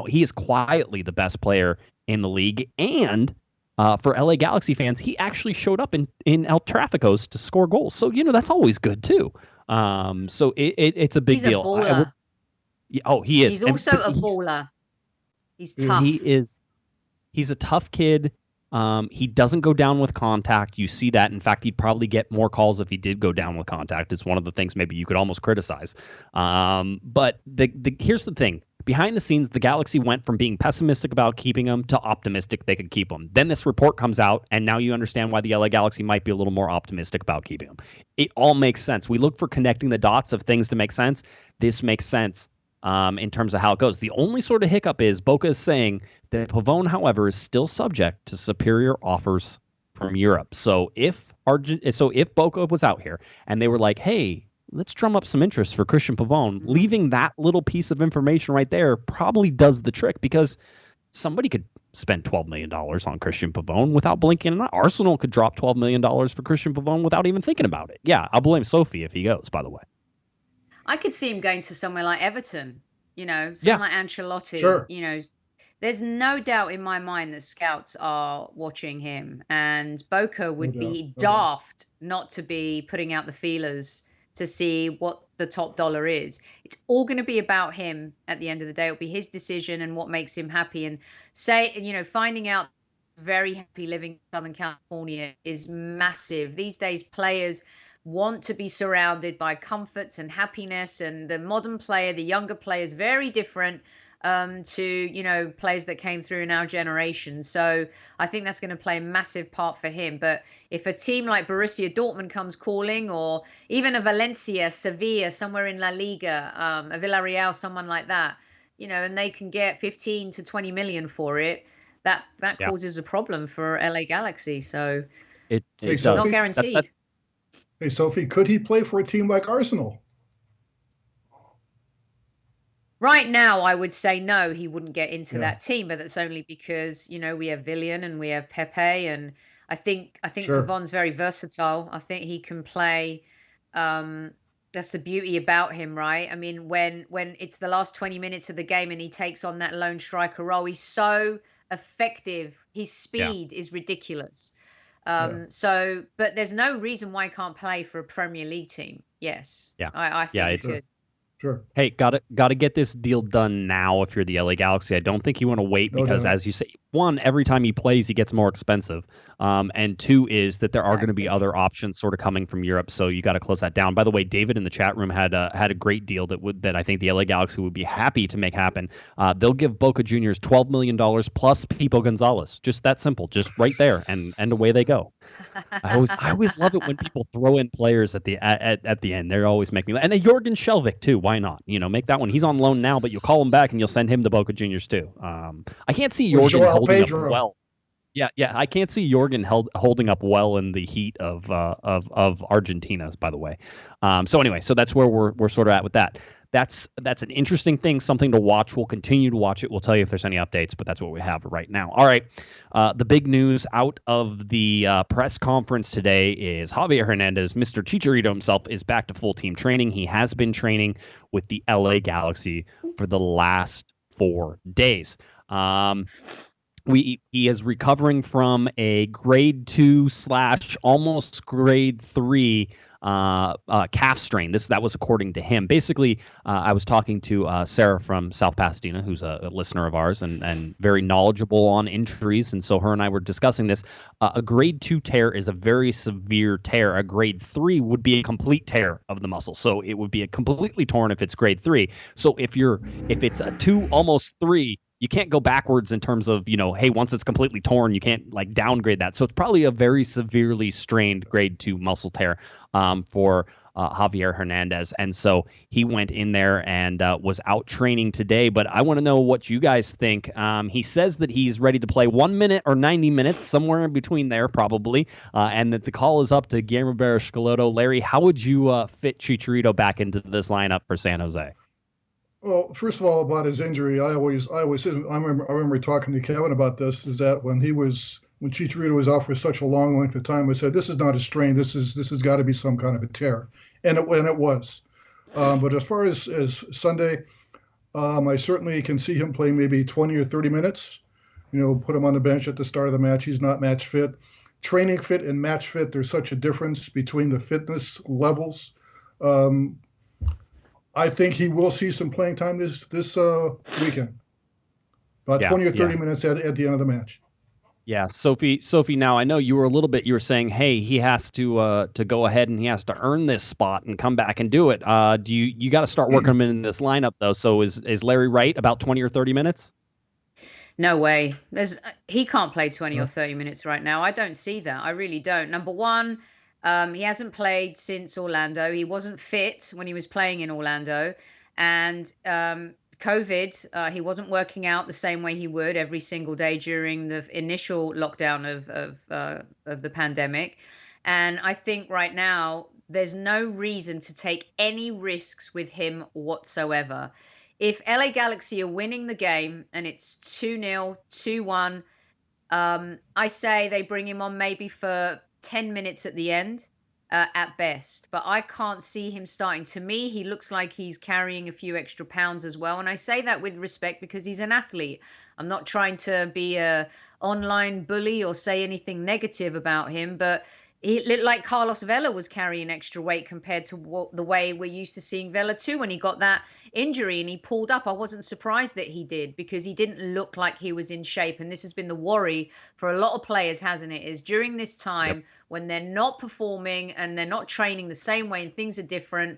he is quietly the best player in the league. And for LA Galaxy fans, he actually showed up in El Traficos to score goals. So, that's always good too. So it's a big deal. He's a baller. He is. He's also a baller. He's tough. He's a tough kid. He doesn't go down with contact. You see that. In fact, he'd probably get more calls if he did go down with contact. It's one of the things maybe you could almost criticize. But here's the thing. Behind the scenes, the Galaxy went from being pessimistic about keeping him to optimistic they could keep him. Then this report comes out, and now you understand why the LA Galaxy might be a little more optimistic about keeping him. It all makes sense. We look for connecting the dots of things to make sense. This makes sense in terms of how it goes. The only sort of hiccup is Boca is saying that Pavon, however, is still subject to superior offers from Europe. So if Boca was out here and they were like, hey, let's drum up some interest for Christian Pavon, leaving that little piece of information right there probably does the trick, because somebody could spend $12 million on Christian Pavon without blinking an eye. Arsenal could drop $12 million for Christian Pavon without even thinking about it. Yeah, I'll blame Sophie if he goes, by the way. I could see him going to somewhere like Everton, someone like Ancelotti. Sure. There's no doubt in my mind that scouts are watching him, and Boca would be daft not to be putting out the feelers to see what the top dollar is. It's all going to be about him at the end of the day. It'll be his decision and what makes him happy. And finding out very happy living in Southern California is massive. These days, players want to be surrounded by comforts and happiness, and the modern player, the younger player, is very different. to players that came through in our generation. So I think that's going to play a massive part for him. But if a team like Borussia Dortmund comes calling, or even a Valencia, Sevilla, somewhere in La Liga, a Villarreal, someone like that, and they can get 15 to 20 million for it, that causes a problem for LA Galaxy. So it does. Not guaranteed. Hey, Sophie, could he play for a team like Arsenal? Right now, I would say no, he wouldn't get into that team, but that's only because, we have Willian and we have Pepe, and I think Sure. Pavon's very versatile. I think he can play. That's the beauty about him, right? I mean, when it's the last 20 minutes of the game and he takes on that lone striker role, he's so effective. His speed is ridiculous. So, but there's no reason why he can't play for a Premier League team. Yes. Yeah. I think he could. Sure. Hey, gotta get this deal done now if you're the LA Galaxy. I don't think you want to wait because, as you say, one, every time he plays, he gets more expensive. And two is that there are going to be other options sort of coming from Europe, so you got to close that down. By the way, David in the chat room had a great deal that I think the LA Galaxy would be happy to make happen. They'll give Boca Juniors $12 million plus Yoni Gonzalez. Just that simple, just right there, and away they go. I always love it when people throw in players at the end. They're always making me. And Jorgen Shelvik too. Why not? Make that one. He's on loan now, but you'll call him back and you'll send him to Boca Juniors too. I can't see Jorgen holding up well. Yeah, I can't see Jorgen holding up well in the heat of Argentina. By the way, so anyway, so that's where we're sort of at with that. That's an interesting thing, something to watch. We'll continue to watch it. We'll tell you if there's any updates, but that's what we have right now. All right, the big news out of the press conference today is Javier Hernandez, Mr. Chicharito himself, is back to full team training. He has been training with the LA Galaxy for the last 4 days. He is recovering from a grade 2 / almost grade 3 calf strain. That was according to him. Basically, I was talking to Sarah from South Pasadena, who's a listener of ours and very knowledgeable on injuries, and so her and I were discussing this. A grade 2 tear is a very severe tear. A grade 3 would be a complete tear of the muscle, so it would be a completely torn if it's grade 3. So if it's a 2, almost 3. You can't go backwards in terms of, hey, once it's completely torn, you can't downgrade that. So it's probably a very severely strained grade 2 muscle tear for Javier Hernandez. And so he went in there and was out training today. But I want to know what you guys think. He says that he's ready to play 1 minute or 90 minutes, somewhere in between there probably, and that the call is up to Guillermo Barros-Schelotto. Larry, how would you fit Chicharito back into this lineup for San Jose? Well, first of all, about his injury, I always said, I remember talking to Kevin about this, is that when Chicharito was out for such a long length of time, I said, this is not a strain, this has got to be some kind of a tear. And it was. But as far as Sunday, I certainly can see him play maybe 20 or 30 minutes, put him on the bench at the start of the match. He's not match fit. Training fit and match fit, there's such a difference between the fitness levels. I think he will see some playing time this weekend. About 20 or 30 minutes at the end of the match. Yeah, Sophie. Now I know you were saying, hey, he has to go ahead and he has to earn this spot and come back and do it. Do you got to start working him in this lineup though? So is Larry right about 20 or 30 minutes? No way. He can't play 20 or 30 minutes right now. I don't see that. I really don't. Number one, he hasn't played since Orlando. He wasn't fit when he was playing in Orlando, and COVID, he wasn't working out the same way he would every single day during the initial lockdown of the pandemic. And I think right now there's no reason to take any risks with him whatsoever. If LA Galaxy are winning the game and it's 2-0, 2-1, I say they bring him on maybe for 10 minutes at the end at best, but I can't see him starting. To me, he looks like he's carrying a few extra pounds as well, and I say that with respect because he's an athlete. I'm not trying to be a online bully or say anything negative about him, but he looked like Carlos Vela was carrying extra weight compared to the way we're used to seeing Vela too. When he got that injury and he pulled up, I wasn't surprised that he did, because he didn't look like he was in shape. And this has been the worry for a lot of players, hasn't it? Is during this time when they're not performing and they're not training the same way and things are different,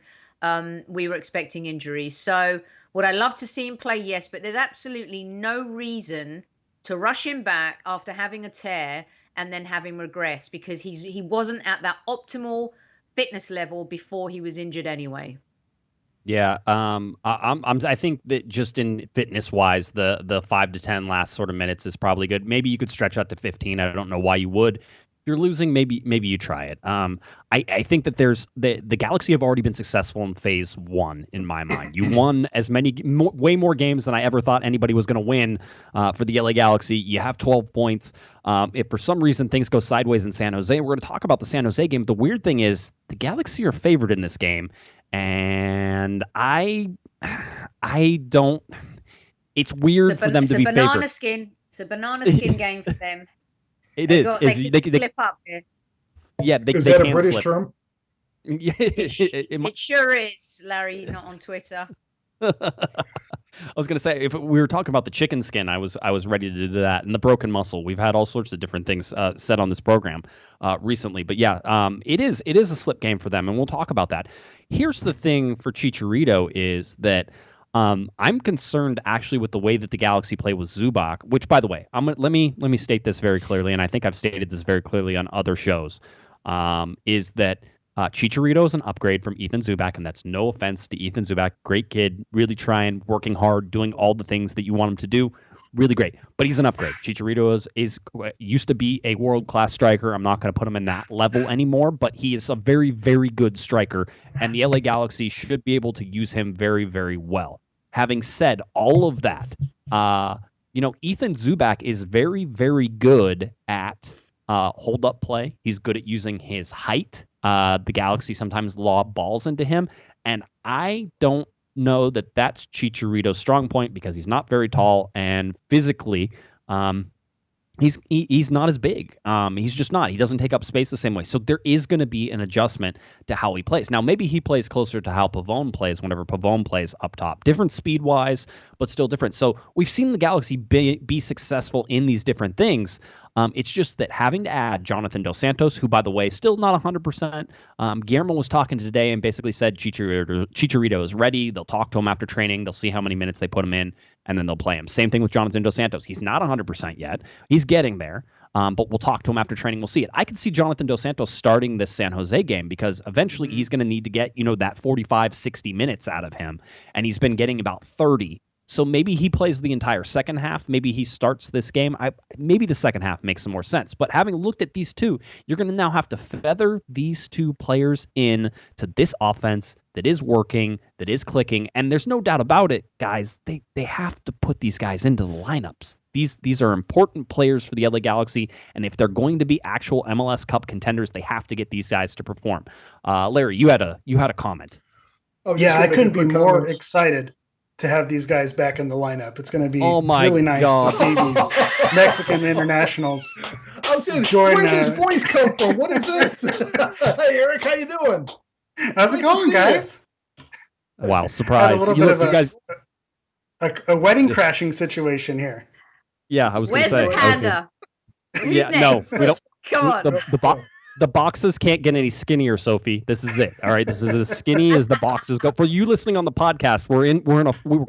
we were expecting injuries. So would I love to see him play? Yes, but there's absolutely no reason to rush him back after having a tear and then have him regress, because he wasn't at that optimal fitness level before he was injured anyway. Yeah, I think that just in fitness wise, the 5 to 10 last sort of minutes is probably good. Maybe you could stretch out to 15. I don't know why you would. If you're losing, maybe you try it. I think that there's the Galaxy have already been successful in phase 1 in my mind. You won as way more games than I ever thought anybody was going to win for the LA Galaxy. You have 12 points. If for some reason things go sideways in San Jose, we're going to talk about the San Jose game. The weird thing is the Galaxy are favored in this game. And I don't. It's weird for them to be favored. It's a banana skin game for them. They slip up here. Yeah, is that a British term? Yeah, it sure is, Larry. Not on Twitter. I was going to say, if we were talking about the chicken skin, I was ready to do that. And the broken muscle. We've had all sorts of different things said on this program recently. But yeah, it is a slip game for them, and we'll talk about that. Here's the thing for Chicharito is that I'm concerned actually with the way that the Galaxy play with Zubac, which, by the way, let me state this very clearly, and I think I've stated this very clearly on other shows, is that Chicharito is an upgrade from Ethan Zubac, and that's no offense to Ethan Zubac. Great kid, really trying, working hard, doing all the things that you want him to do. Really great. But he's an upgrade. Chicharito is used to be a world-class striker. I'm not going to put him in that level anymore, but he is a very, very good striker, and the LA Galaxy should be able to use him very, very well. Having said all of that, Ethan Zubac is very, very good at hold-up play. He's good at using his height. The Galaxy sometimes lob balls into him, and I don't know that that's Chicharito's strong point because he's not very tall, and physically he's not as big. He's just not. He doesn't take up space the same way. So there is going to be an adjustment to how he plays. Now, maybe he plays closer to how Pavon plays whenever Pavon plays up top. Different speed-wise, but still different. So we've seen the Galaxy be successful in these different things. It's just that having to add Jonathan Dos Santos, who, by the way, still not 100%. Guillermo was talking today and basically said Chicharito is ready. They'll talk to him after training. They'll see how many minutes they put him in, and then they'll play him. Same thing with Jonathan Dos Santos. He's not 100% yet. He's getting there, but we'll talk to him after training. We'll see it. I could see Jonathan Dos Santos starting this San Jose game because eventually he's going to need to get, that 45, 60 minutes out of him, and he's been getting about 30. So maybe he plays the entire second half. Maybe he starts this game. Maybe the second half makes some more sense. But having looked at these two, you're going to now have to feather these two players in to this offense that is working, that is clicking. And there's no doubt about it, guys. They have to put these guys into the lineups. These are important players for the LA Galaxy. And if they're going to be actual MLS Cup contenders, they have to get these guys to perform. Larry, you had a comment. Oh, yeah, I couldn't be more excited to have these guys back in the lineup. It's going to be really nice to see these Mexican internationals. I'm saying, where did his voice come from? What is this? Hey, Eric, how you doing? How's it going, guys? Wow, surprise. A little bit of a wedding crashing situation here. Yeah, I was going to say. Where's the panda? Yeah, no, we don't. Come on. The boxes can't get any skinnier, Sophie. This is it. All right, this is as skinny as the boxes go. For you listening on the podcast,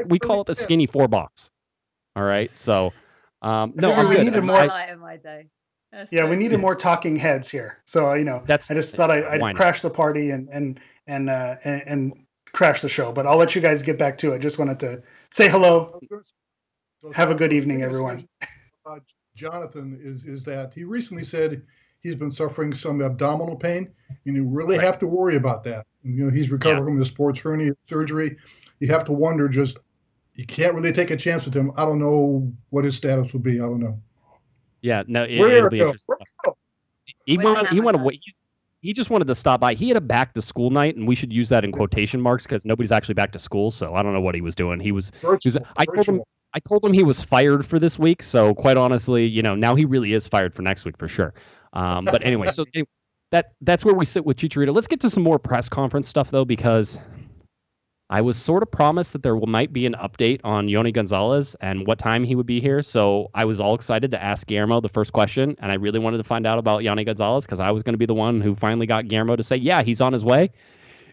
we call it the skinny 4 box. All right, so no, I'm we good. needed more. We needed more talking heads here. So I just thought I'd crash the party and crash the show. But I'll let you guys get back to it. Just wanted to say hello. Have a good evening, everyone. Jonathan is that he recently said he's been suffering some abdominal pain, and you really have to worry about that. He's recovering from the sports hernia surgery. You have to wonder, you can't really take a chance with him. I don't know what his status will be. I don't know. Yeah, no, it'll be interesting. He went away. He just wanted to stop by. He had a back to school night, and we should use that in quotation marks because nobody's actually back to school. So I don't know what he was doing. I told him he was fired for this week. So quite honestly, now he really is fired for next week for sure. But anyway, so that's where we sit with Chicharito. Let's get to some more press conference stuff, though, because I was sort of promised that there might be an update on Yoni Gonzalez and what time he would be here. So I was all excited to ask Guillermo the first question, and I really wanted to find out about Yoni Gonzalez because I was going to be the one who finally got Guillermo to say, yeah, he's on his way.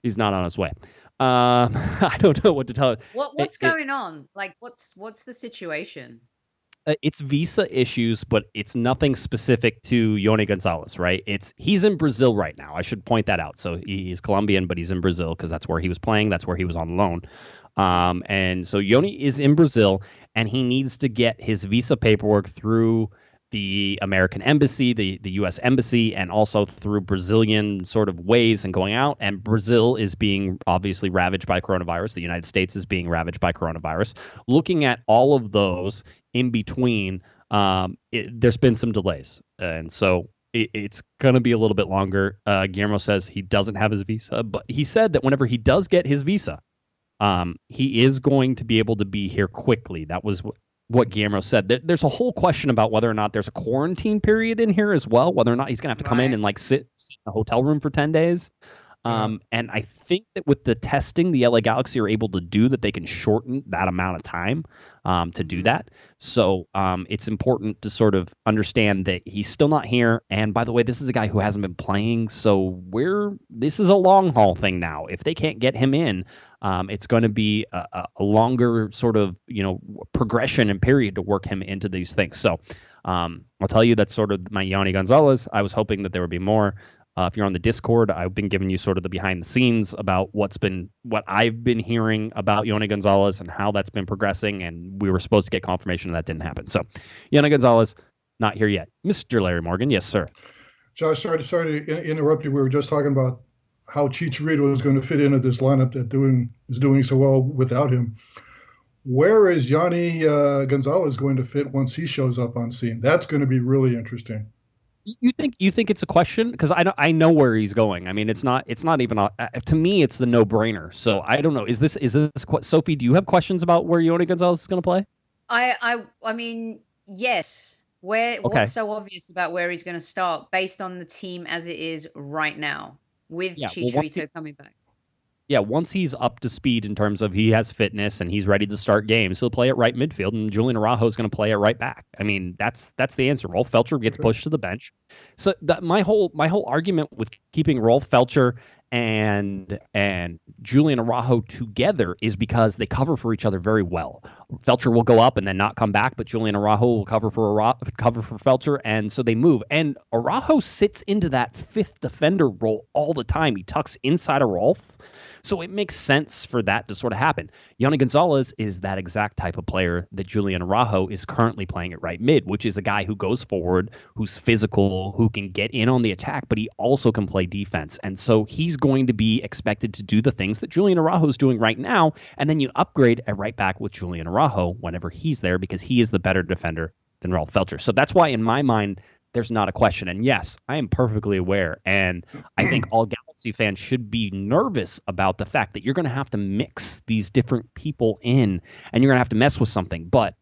He's not on his way. I don't know what to tell you. What's going on? Like, what's the situation? It's visa issues, but it's nothing specific to Yoni Gonzalez, right? He's in Brazil right now. I should point that out. So he's Colombian, but he's in Brazil because that's where he was playing. That's where he was on loan. And so Yoni is in Brazil, and he needs to get his visa paperwork through the American embassy, the U.S. embassy, and also through Brazilian sort of ways and going out. And Brazil is being obviously ravaged by coronavirus. The United States is being ravaged by coronavirus. Looking at all of those in between, there's been some delays. And so it's going to be a little bit longer. Guillermo says he doesn't have his visa, but he said that whenever he does get his visa, he is going to be able to be here quickly. That was what Guillermo said. There's a whole question about whether or not there's a quarantine period in here as well, whether or not he's going to have to come in and like sit in a hotel room for 10 days. And I think that with the testing the LA Galaxy are able to do, that they can shorten that amount of time to do that. So it's important to sort of understand that he's still not here. And by the way, this is a guy who hasn't been playing. So this is a long haul thing now. If they can't get him in, it's going to be a longer sort of, progression and period to work him into these things. So I'll tell you that's sort of my Yoni Gonzalez. I was hoping that there would be more. If you're on the Discord, I've been giving you sort of the behind the scenes about what I've been hearing about Yoni Gonzalez and how that's been progressing. And we were supposed to get confirmation that didn't happen. So Yoni Gonzalez, not here yet. Mr. Larry Morgan. Yes, sir. Josh, sorry to interrupt you. We were just talking about how Chicharito is going to fit into this lineup that is doing so well without him. Where is Yoni Gonzalez going to fit once he shows up on scene? That's going to be really interesting. You think it's a question? Because I know where he's going. I mean, it's not even to me. It's the no-brainer. So I don't know. Is this Sophie? Do you have questions about where Yoni Gonzalez is going to play? I mean, yes. What's so obvious about where he's going to start based on the team as it is right now with Chicharito coming back? Yeah, once he's up to speed in terms of he has fitness and he's ready to start games, he'll play at right midfield, and Julian Araujo is going to play at right back. I mean, that's the answer. Rolf Feltscher gets pushed to the bench. So my whole argument with keeping Rolf Feltscher and Julian Araujo together is because they cover for each other very well. Feltscher will go up and then not come back, but Julian Araujo will cover for Feltscher, and so they move. And Araujo sits into that fifth defender role all the time. He tucks inside of Rolf. So it makes sense for that to sort of happen. Yoni Gonzalez is that exact type of player that Julian Araujo is currently playing at right mid, which is a guy who goes forward, who's physical, who can get in on the attack, but he also can play defense. And so he's going to be expected to do the things that Julian Araujo is doing right now. And then you upgrade at right back with Julian Araujo whenever he's there, because he is the better defender than Rolf Feltscher. So that's why, in my mind, there's not a question. And yes, I am perfectly aware. And I think all Galaxy fans should be nervous about the fact that you're going to have to mix these different people in and you're going to have to mess with something. But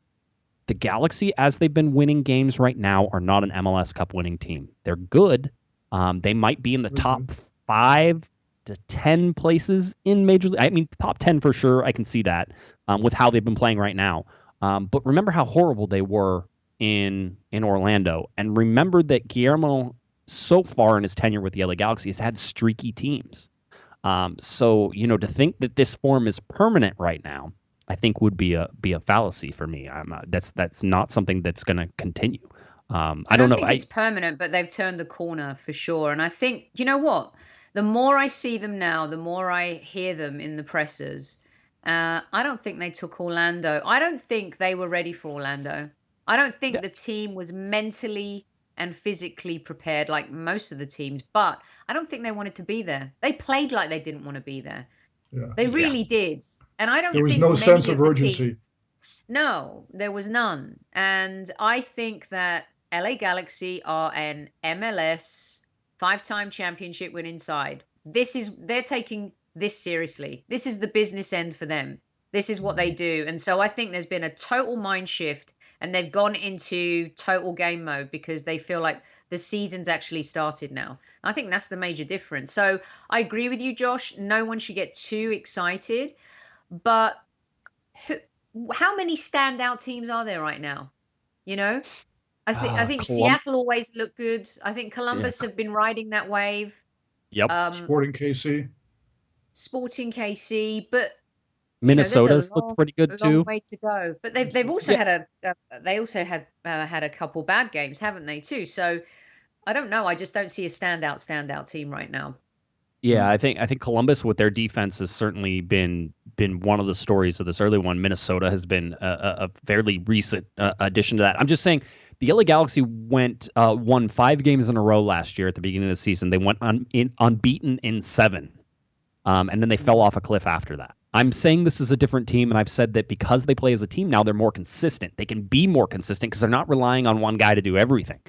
the Galaxy, as they've been winning games right now, are not an MLS Cup winning team. They're good. They might be in the top 5 to 10 places in Major League. I mean, top 10 for sure. I can see that with how they've been playing right now. But remember how horrible they were in Orlando, and remember that Guillermo so far in his tenure with the LA Galaxy has had streaky teams. So to think that this form is permanent right now, I think would be a fallacy for me. That's not something that's going to continue. I don't know. Think it's permanent, but they've turned the corner for sure. And I think, you know what? The more I see them now, the more I hear them in the pressers. I don't think they took Orlando. I don't think they were ready for Orlando. I don't think the team was mentally and physically prepared like most of the teams, but I don't think they wanted to be there. They played like they didn't want to be there. Yeah. They really did. And I don't think there was no sense of urgency. No, there was none. And I think that LA Galaxy are an MLS 5-time championship winning side. They're taking this seriously. This is the business end for them. This is what they do. And so I think there's been a total mind shift, and they've gone into total game mode because they feel like the season's actually started now. I think that's the major difference. So I agree with you, Josh. No one should get too excited. But how many standout teams are there right now? I think Seattle always look good. I think Columbus have been riding that wave. Yep. Sporting KC. Sporting KC, but Minnesota's looked pretty good too. Long way to go, but they've also had a couple bad games, haven't they too? So I don't know. I just don't see a standout team right now. Yeah, I think Columbus with their defense has certainly been one of the stories of this early one. Minnesota has been a fairly recent addition to that. I'm just saying the LA Galaxy won 5 games in a row last year at the beginning of the season. They went unbeaten in 7, and then they fell off a cliff after that. I'm saying this is a different team, and I've said that because they play as a team now, they're more consistent. They can be more consistent because they're not relying on one guy to do everything.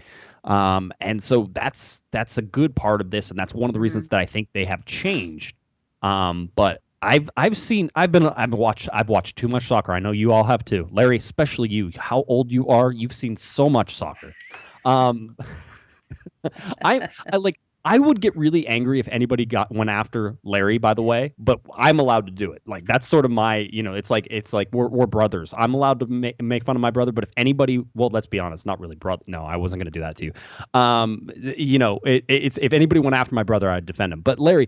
And so that's a good part of this, and that's one of the reasons that I think they have changed. But I've watched too much soccer. I know you all have too. Larry, especially you. How old you are? You've seen so much soccer. I would get really angry if anybody went after Larry, by the way, but I'm allowed to do it. Like, that's sort of my, it's like we're brothers. I'm allowed to make fun of my brother, but if anybody, well, let's be honest, not really brother. No, I wasn't going to do that to you. If anybody went after my brother, I'd defend him. But Larry,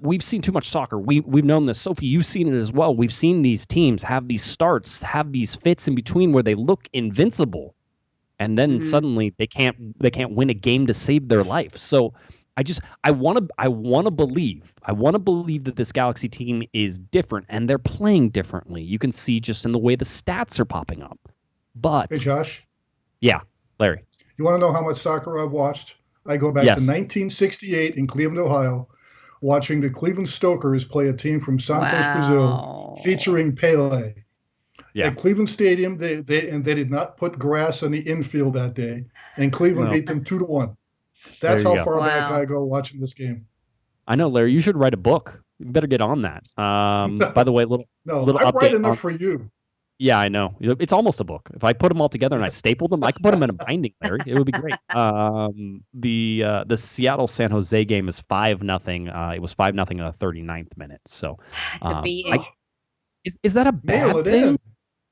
we've seen too much soccer. We've known this. Sophie, you've seen it as well. We've seen these teams have these starts, have these fits in between where they look invincible, and then suddenly they can't win a game to save their life. So I want to believe that this Galaxy team is different and they're playing differently. You can see just in the way the stats are popping up. But hey, Josh. Yeah, Larry. You want to know how much soccer I've watched? I go back to 1968 in Cleveland, Ohio, watching the Cleveland Stokers play a team from Santos, Brazil, featuring Pele. Yeah. At Cleveland Stadium, they did not put grass on the infield that day, and Cleveland beat them 2-1. That's how far back I go watching this game. I know, Larry. You should write a book. You better get on that. By the way, little I write enough for you. Yeah, I know. It's almost a book. If I put them all together and I stapled them, I could put them in a binding, Larry. It would be great. The Seattle San Jose game is 5-0. It was 5-0 in the 39th minute. So is that a bad thing?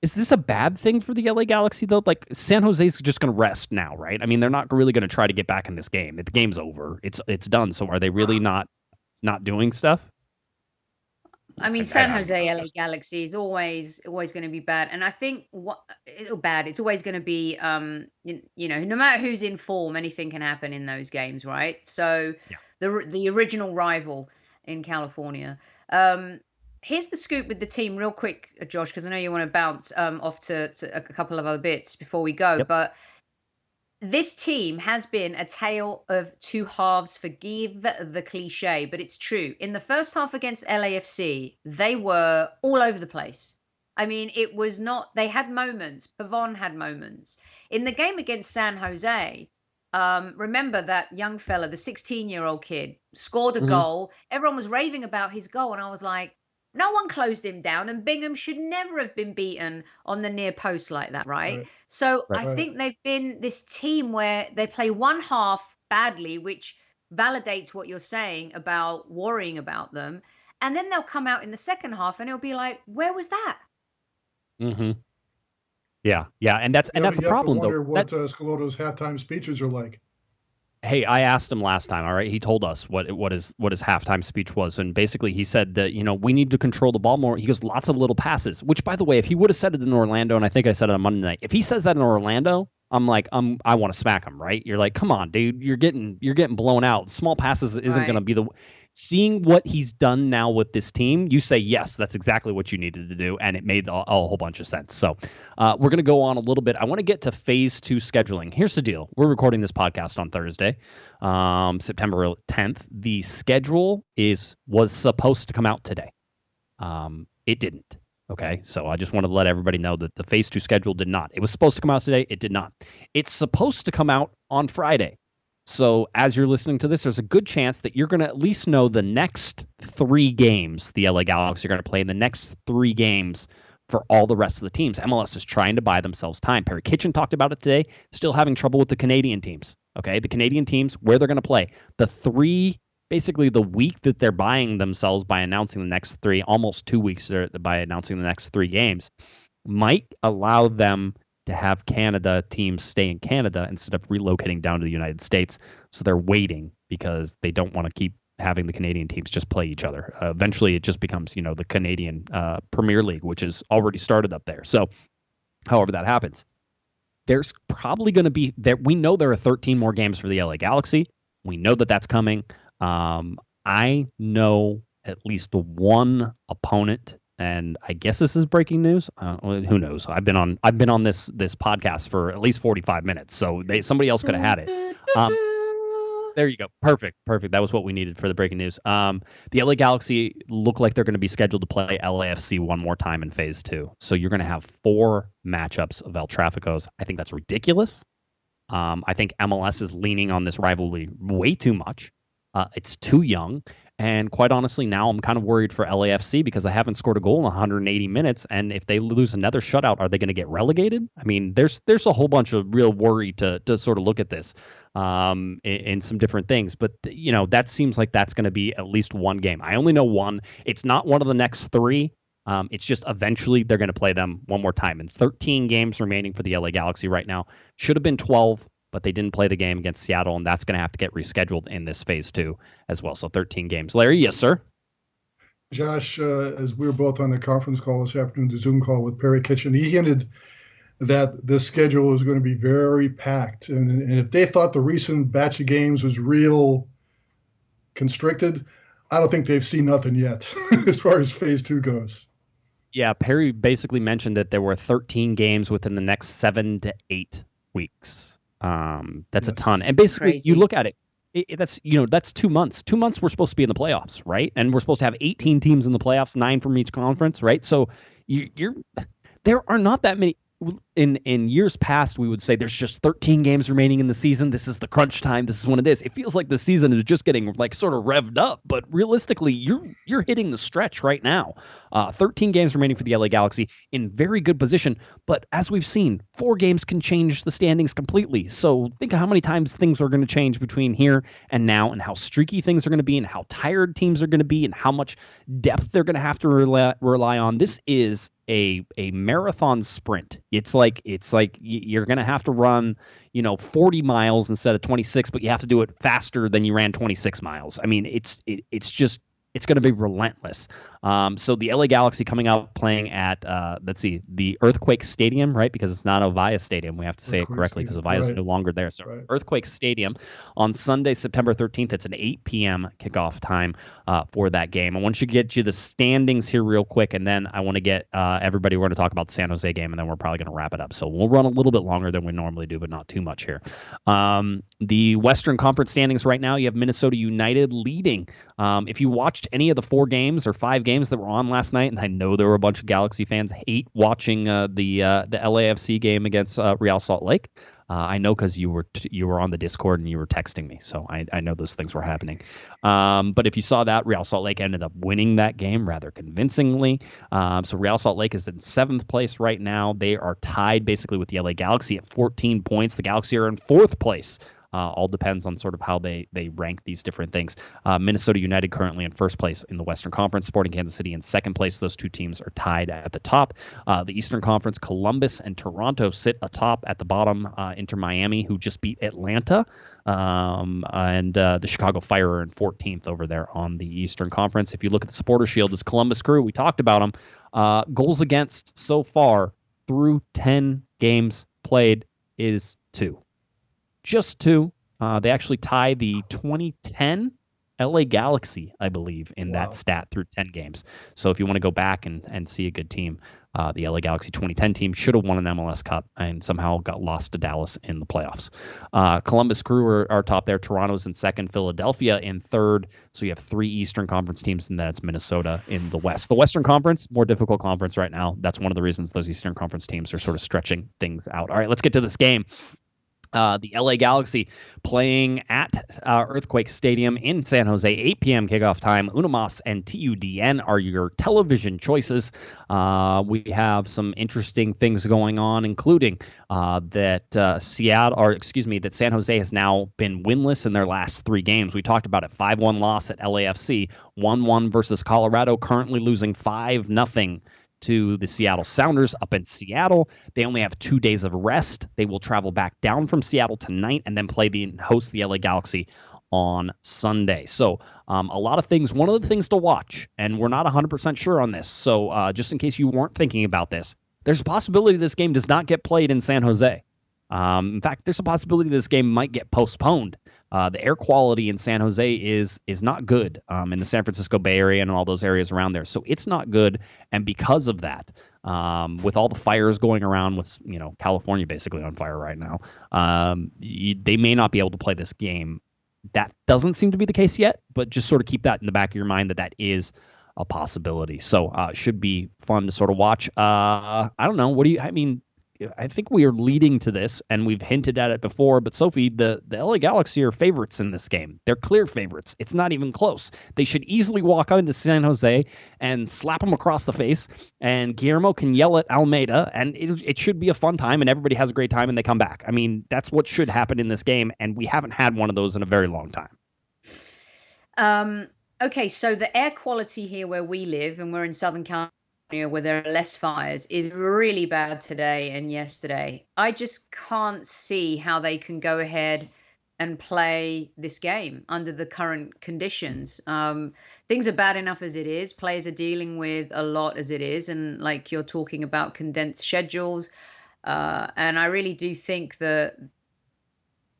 Is this a bad thing for the LA Galaxy, though? Like, San Jose's just going to rest now, right? I mean, they're not really going to try to get back in this game. The game's over. It's done. So are they really not doing stuff? I mean, San Jose LA Galaxy is always going to be bad. And I think it's always going to be, no matter who's in form, anything can happen in those games, right? So the original rival in California. Here's the scoop with the team real quick, Josh, because I know you want to bounce off to a couple of other bits before we go. Yep. But this team has been a tale of two halves. Forgive the cliche, but it's true. In the first half against LAFC, they were all over the place. I mean, it was not, they had moments. Pavon had moments. In the game against San Jose, remember that young fella, the 16-year-old kid, scored a goal. Everyone was raving about his goal, and I was like, no one closed him down, and Bingham should never have been beaten on the near post like that, right? So I think they've been this team where they play one half badly, which validates what you're saying about worrying about them. And then they'll come out in the second half and it'll be like, where was that? Mm-hmm. Yeah. And that's a problem, though. I wonder what Schelotto's halftime speeches are like. Hey, I asked him last time. All right, he told us what his halftime speech was, and basically he said that we need to control the ball more. He goes, lots of little passes. Which, by the way, if he would have said it in Orlando, and I think I said it on Monday night, if he says that in Orlando, I'm like, I want to smack him. Right? You're like, come on, dude, you're getting blown out. Small passes isn't going to be the. Seeing what he's done now with this team, you say, yes, that's exactly what you needed to do, and it made a whole bunch of sense. So we're going to go on a little bit. I want to get to phase 2 scheduling. Here's the deal. We're recording this podcast on Thursday, September 10th. The schedule was supposed to come out today. It didn't. Okay, so I just wanted to let everybody know that the phase 2 schedule did not. It was supposed to come out today. It did not. It's supposed to come out on Friday. So as you're listening to this, there's a good chance that you're going to at least know the next 3 games the LA Galaxy are going to play in the next 3 games for all the rest of the teams. MLS is trying to buy themselves time. Perry Kitchen talked about it today, still having trouble with the Canadian teams. Okay, the Canadian teams, where they're going to play. Basically the week that they're buying themselves by announcing the next 3, almost 2 weeks by announcing the next 3 games, might allow them to have Canada teams stay in Canada instead of relocating down to the United States. So they're waiting because they don't want to keep having the Canadian teams just play each other. Eventually, it just becomes, the Canadian Premier League, which is already started up there. So, however that happens, there's probably going to be there. We know there are 13 more games for the LA Galaxy. We know that that's coming. I know at least one opponent, and I guess this is breaking news. Who knows? I've been on this podcast for at least 45 minutes, so somebody else could have had it. There you go. Perfect. That was what we needed for the breaking news. The LA Galaxy look like they're going to be scheduled to play LAFC one more time in Phase 2. So you're going to have 4 matchups of El Traficos. I think that's ridiculous. I think MLS is leaning on this rivalry way too much. It's too young. And quite honestly, now I'm kind of worried for LAFC because they haven't scored a goal in 180 minutes. And if they lose another shutout, are they going to get relegated? I mean, there's a whole bunch of real worry to sort of look at this in some different things. But, that seems like that's going to be at least one game. I only know one. It's not one of the next 3. It's just eventually they're going to play them one more time. And 13 games remaining for the LA Galaxy right now. Should have been 12. But they didn't play the game against Seattle, and that's going to have to get rescheduled in this Phase 2 as well. So 13 games. Larry, yes, sir? Josh, as we were both on the conference call this afternoon, the Zoom call with Perry Kitchen, he hinted that this schedule is going to be very packed. And if they thought the recent batch of games was real constricted, I don't think they've seen nothing yet as far as Phase 2 goes. Yeah, Perry basically mentioned that there were 13 games within the next 7 to 8 weeks. That's a ton. And basically, crazy. You look at it, that's 2 months. 2 months we're supposed to be in the playoffs, right? And we're supposed to have 18 teams in the playoffs, 9 from each conference, right? So there are not that many. In years past, we would say there's just 13 games remaining in the season. This is the crunch time. This is when it is. It feels like the season is just getting sort of revved up, but realistically, you're hitting the stretch right now. 13 games remaining for the LA Galaxy in very good position, but as we've seen, 4 games can change the standings completely. So think of how many times things are going to change between here and now, and how streaky things are going to be, and how tired teams are going to be, and how much depth they're going to have to rely on. This is a marathon sprint. It's like you're going to have to run, 40 miles instead of 26, but you have to do it faster than you ran 26 miles. I mean, it's going to be relentless. So the LA Galaxy coming out playing at, the Earthquake Stadium, right? Because it's not Avaya Stadium. We have to say it correctly because Avaya is no longer there. So Earthquake Stadium on Sunday, September 13th. It's an 8 p.m. kickoff time for that game. I want you to get you the standings here real quick, and then I want to get everybody. We're going to talk about the San Jose game, and then we're probably going to wrap it up. So we'll run a little bit longer than we normally do, but not too much here. The Western Conference standings right now, you have Minnesota United leading. If you watched any of the 4 games or 5 games that were on last night, and I know there were a bunch of Galaxy fans hate watching the LAFC game against Real Salt Lake. I know because you were on the Discord and you were texting me, so I know those things were happening. But if you saw that, Real Salt Lake ended up winning that game rather convincingly. So Real Salt Lake is in 7th place right now. They are tied basically with the LA Galaxy at 14 points. The Galaxy are in 4th place. All depends on sort of how they rank these different things. Minnesota United currently in 1st place in the Western Conference. Sporting Kansas City in 2nd place. Those 2 teams are tied at the top. The Eastern Conference, Columbus and Toronto sit atop. At the bottom, Inter Miami, who just beat Atlanta. And the Chicago Fire are in 14th over there on the Eastern Conference. If you look at the Supporter Shield, this Columbus Crew, we talked about them. Goals against so far through 10 games played is 2. Just 2. They actually tie the 2010 LA Galaxy, I believe, in that stat through 10 games. So if you want to go back and see a good team, the LA Galaxy 2010 team should have won an MLS Cup and somehow got lost to Dallas in the playoffs. Columbus Crew are top there. Toronto's in 2nd. Philadelphia in 3rd. So you have 3 Eastern Conference teams, and then it's Minnesota in the West. The Western Conference, more difficult conference right now. That's one of the reasons those Eastern Conference teams are sort of stretching things out. All right, let's get to this game. The LA Galaxy playing at Earthquake Stadium in San Jose, 8 p.m. kickoff time. Unimas and TUDN are your television choices. We have some interesting things going on, including that San Jose has now been winless in their last 3 games. We talked about it. 5-1 loss at LAFC, 1-1 versus Colorado, currently losing 5-0 to the Seattle Sounders up in Seattle. They only have 2 days of rest. They will travel back down from Seattle tonight and then host the LA Galaxy on Sunday. So a lot of things. One of the things to watch, and we're not 100% sure on this, so just in case you weren't thinking about this, there's a possibility this game does not get played in San Jose. In fact, there's a possibility this game might get postponed. The air quality in San Jose is not good in the San Francisco Bay Area and all those areas around there. So it's not good. And because of that, with all the fires going around, with California basically on fire right now, they may not be able to play this game. That doesn't seem to be the case yet, but just sort of keep that in the back of your mind that is a possibility. So it should be fun to sort of watch. I don't know. I think we are leading to this, and we've hinted at it before, but Sophie, the LA Galaxy are favorites in this game. They're clear favorites. It's not even close. They should easily walk out into San Jose and slap them across the face, and Guillermo can yell at Almeida, and it should be a fun time, and everybody has a great time, and they come back. I mean, that's what should happen in this game, and we haven't had one of those in a very long time. Okay, so the air quality here where we live, and we're in Southern California, where there are less fires, is really bad today and yesterday. I just can't see how they can go ahead and play this game under the current conditions. Things are bad enough as it is. Players are dealing with a lot as it is, and like you're talking about condensed schedules. And I really do think that,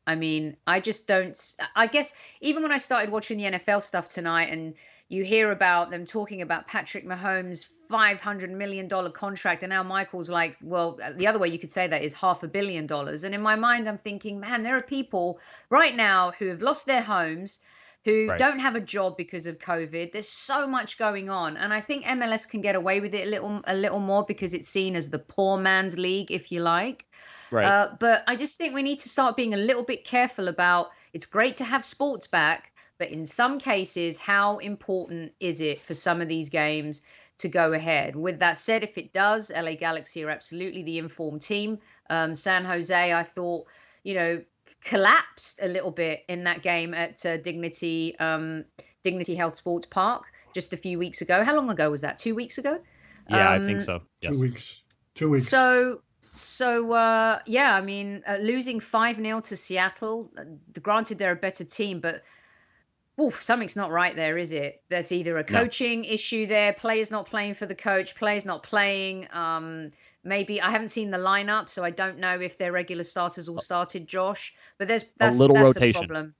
I just don't. I guess even when I started watching the NFL stuff tonight, and you hear about them talking about Patrick Mahomes' $500 million contract, and now Michael's like, well, the other way you could say that is $500 million. And in my mind, I'm thinking, man, there are people right now who have lost their homes, who don't have a job because of COVID. There's so much going on, and I think MLS can get away with it a little more because it's seen as the poor man's league, if you like. Right. But I just think we need to start being a little bit careful about. It's great to have sports back, but in some cases, how important is it for some of these games to go ahead? With that said, if it does, LA Galaxy are absolutely the informed team. San Jose, I thought, collapsed a little bit in that game at Dignity Health Sports Park just a few weeks ago. How long ago was that? 2 weeks ago? Yeah, I think so. Yes. 2 weeks. So losing 5-0 to Seattle, granted they're a better team, but something's not right there, is it? There's either a coaching issue there, players not playing for the coach, players not playing. Maybe I haven't seen the lineup, so I don't know if their regular starters all started, Josh. But that's a little rotation. A problem.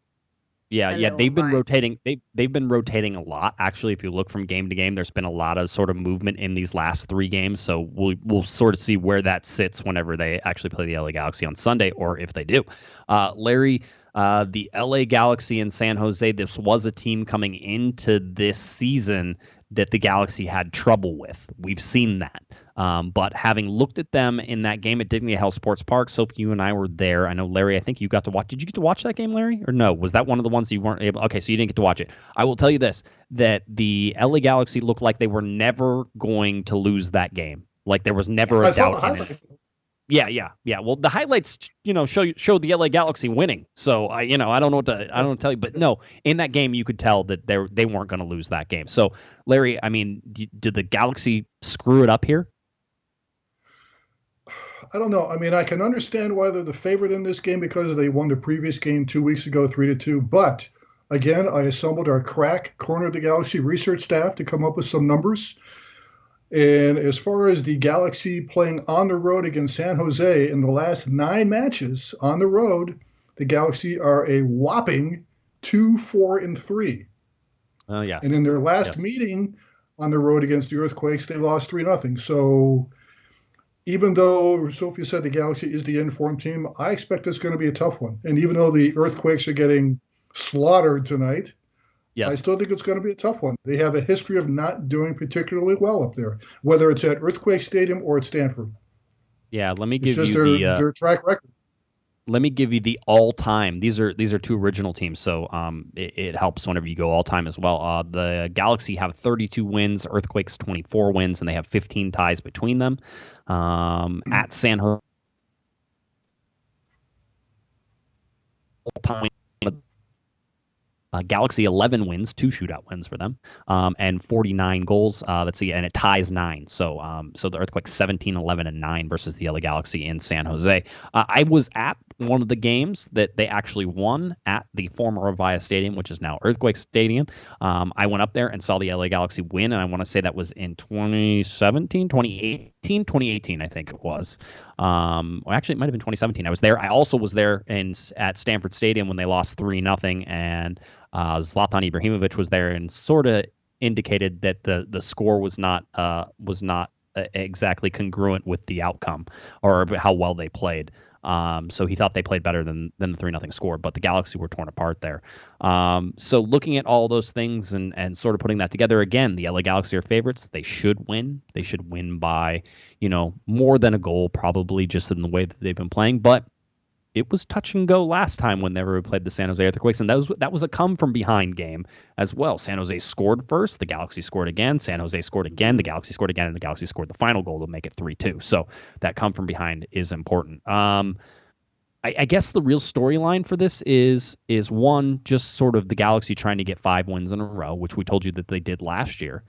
Yeah, they've been rotating. They've been rotating a lot. Actually, if you look from game to game, there's been a lot of sort of movement in these last 3 games. So we'll sort of see where that sits whenever they actually play the LA Galaxy on Sunday, or if they do. Larry, the LA Galaxy and San Jose, this was a team coming into this season that the Galaxy had trouble with. We've seen that. But having looked at them in that game at Dignity Health Sports Park, Sophie, you and I were there. I know, Larry, I think you got to watch. Did you get to watch that game, Larry? Or no? Was that one of the ones that you weren't able? Okay, so you didn't get to watch it. I will tell you this, that the LA Galaxy looked like they were never going to lose that game. Like there was never a doubt in it. Yeah. Well, the highlights, show the LA Galaxy winning. So I don't know what to tell you, but no, in that game you could tell that they weren't going to lose that game. So Larry, did the Galaxy screw it up here? I don't know. I can understand why they're the favorite in this game because they won the previous game 2 weeks ago, 3-2. But again, I assembled our crack Corner of the Galaxy research staff to come up with some numbers. And as far as the Galaxy playing on the road against San Jose, in the last 9 matches on the road, the Galaxy are a whopping 2-4-3. Oh, yes. And in their last meeting on the road against the Earthquakes, they lost 3-0. So even though Sophie said the Galaxy is the informed team, I expect it's going to be a tough one. And even though the Earthquakes are getting slaughtered tonight, I still think it's going to be a tough one. They have a history of not doing particularly well up there, whether it's at Earthquake Stadium or at Stanford. Yeah, let me give you their track record. Let me give you the all-time. These are 2 original teams, so it helps whenever you go all-time as well. The Galaxy have 32 wins, Earthquakes 24 wins, and they have 15 ties between them. At San Jose, all-time. Galaxy 11 wins, 2 shootout wins for them, and 49 goals. Let's see, and it ties 9. So the Earthquakes 17, 11, and 9 versus the LA Galaxy in San Jose. I was at one of the games that they actually won at the former Avaya Stadium, which is now Earthquake Stadium. I went up there and saw the LA Galaxy win, and I want to say that was in 2018, I think it was. Well, actually, it might have been 2017. I was there. I also was there at Stanford Stadium when they lost 3-0, and Zlatan Ibrahimovic was there and sort of indicated that the score was not exactly congruent with the outcome or how well they played. So he thought they played better than the 3-0 score, but the Galaxy were torn apart there. So looking at all those things and sort of putting that together, again, the LA Galaxy are favorites. They should win. They should win by, more than a goal, probably, just in the way that they've been playing. But it was touch and go last time whenever we played the San Jose Earthquakes, and that was a come from behind game as well. San Jose scored first, the Galaxy scored again, San Jose scored again, the Galaxy scored again, and the Galaxy scored the final goal to make it 3-2. So that come from behind is important. I guess the real storyline for this is one, just sort of the Galaxy trying to get 5 wins in a row, which we told you that they did last year,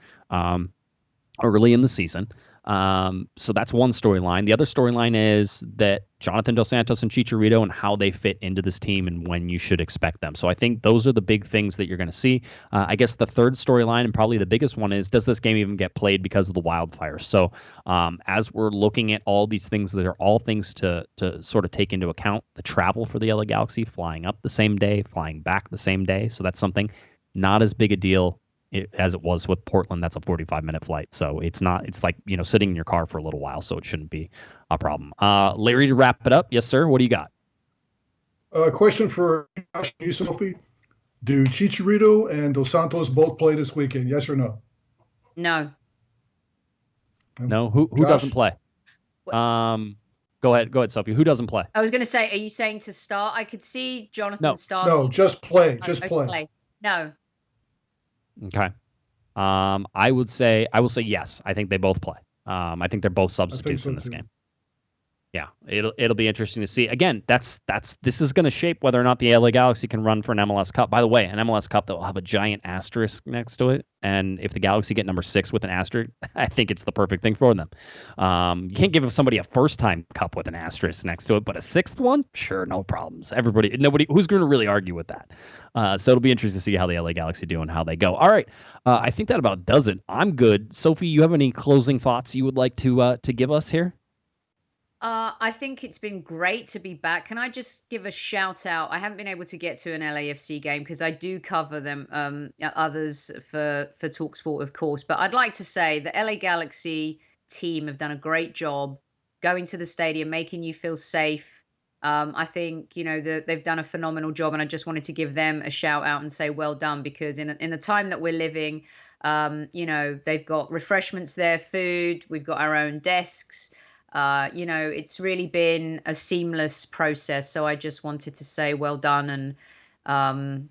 early in the season. So that's one storyline. The other storyline is that Jonathan Dos Santos and Chicharito and how they fit into this team and when you should expect them. So I think those are the big things that you're going to see. I guess the third storyline, and probably the biggest one, is does this game even get played because of the wildfires? So as we're looking at all these things, that are all things to sort of take into account. The travel for the LA Galaxy, flying up the same day, flying back the same day. So that's something not as big a deal as it was with Portland. That's a 45-minute flight. So it's like, sitting in your car for a little while. So it shouldn't be a problem. Larry, to wrap it up. Yes, sir. What do you got? Question for Josh and you, Sophie. Do Chicharito and Dos Santos both play this weekend? Yes or no? No. No. Who doesn't play? Go ahead, Sophie. Who doesn't play? I was going to say, are you saying to start? I could see Jonathan starting. No, just play. Just play. No. Okay. I will say yes. I think they both play. I think they're both substitutes in this game. Yeah, it'll be interesting to see. Again, this is going to shape whether or not the LA Galaxy can run for an MLS Cup. By the way, an MLS Cup that will have a giant asterisk next to it, and if the Galaxy get number 6 with an asterisk, I think it's the perfect thing for them. You can't give somebody a first-time cup with an asterisk next to it, but a 6th one, sure, no problems. Nobody who's going to really argue with that. So it'll be interesting to see how the LA Galaxy do and how they go. All right, I think that about does it. I'm good. Sophie, you have any closing thoughts you would like to give us here? I think it's been great to be back. Can I just give a shout out? I haven't been able to get to an LAFC game because I do cover them, others for TalkSport, of course. But I'd like to say the LA Galaxy team have done a great job going to the stadium, making you feel safe. I think, they've done a phenomenal job, and I just wanted to give them a shout out and say well done, because in the time that we're living, they've got refreshments there, food, we've got our own desks. It's really been a seamless process. So I just wanted to say well done. And I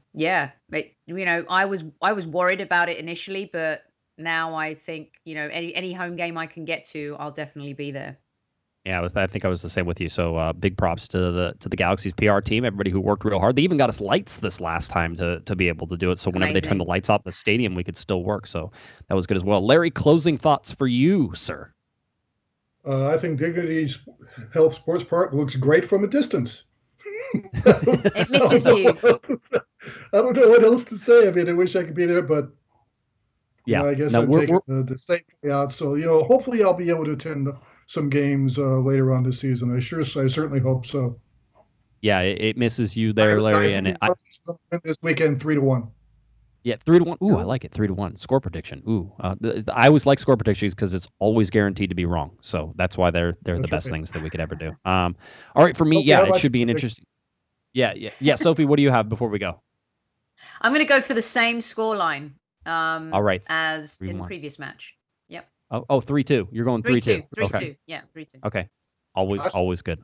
was worried about it initially, but now I think, any home game I can get to, I'll definitely be there. Yeah, I think I was the same with you. So big props to the Galaxy's PR team, everybody who worked real hard. They even got us lights this last time to be able to do it. So whenever they turned the lights off the stadium, we could still work. So that was good as well. Larry, closing thoughts for you, sir. I think Dignity Health Sports Park looks great from a distance. It misses you. I don't know what else to say. I mean, I wish I could be there, but I guess I'm taking the safe way out. So, hopefully I'll be able to attend some games later on this season. I certainly hope so. Yeah, it misses you there, Larry. And this weekend, 3-1. Yeah, 3-1. Ooh, I like it. 3-1 score prediction. Ooh, I always like score predictions because it's always guaranteed to be wrong. So that's why they're the best things that we could ever do. All right, for me, it should be an interesting. Yeah. Sophie, what do you have before we go? I'm going to go for the same scoreline. All right. As 3-1. In the previous match. Yep. Oh, 3-2. You're going 3-2. 3-2. Yeah, 3-2. Okay. Always good.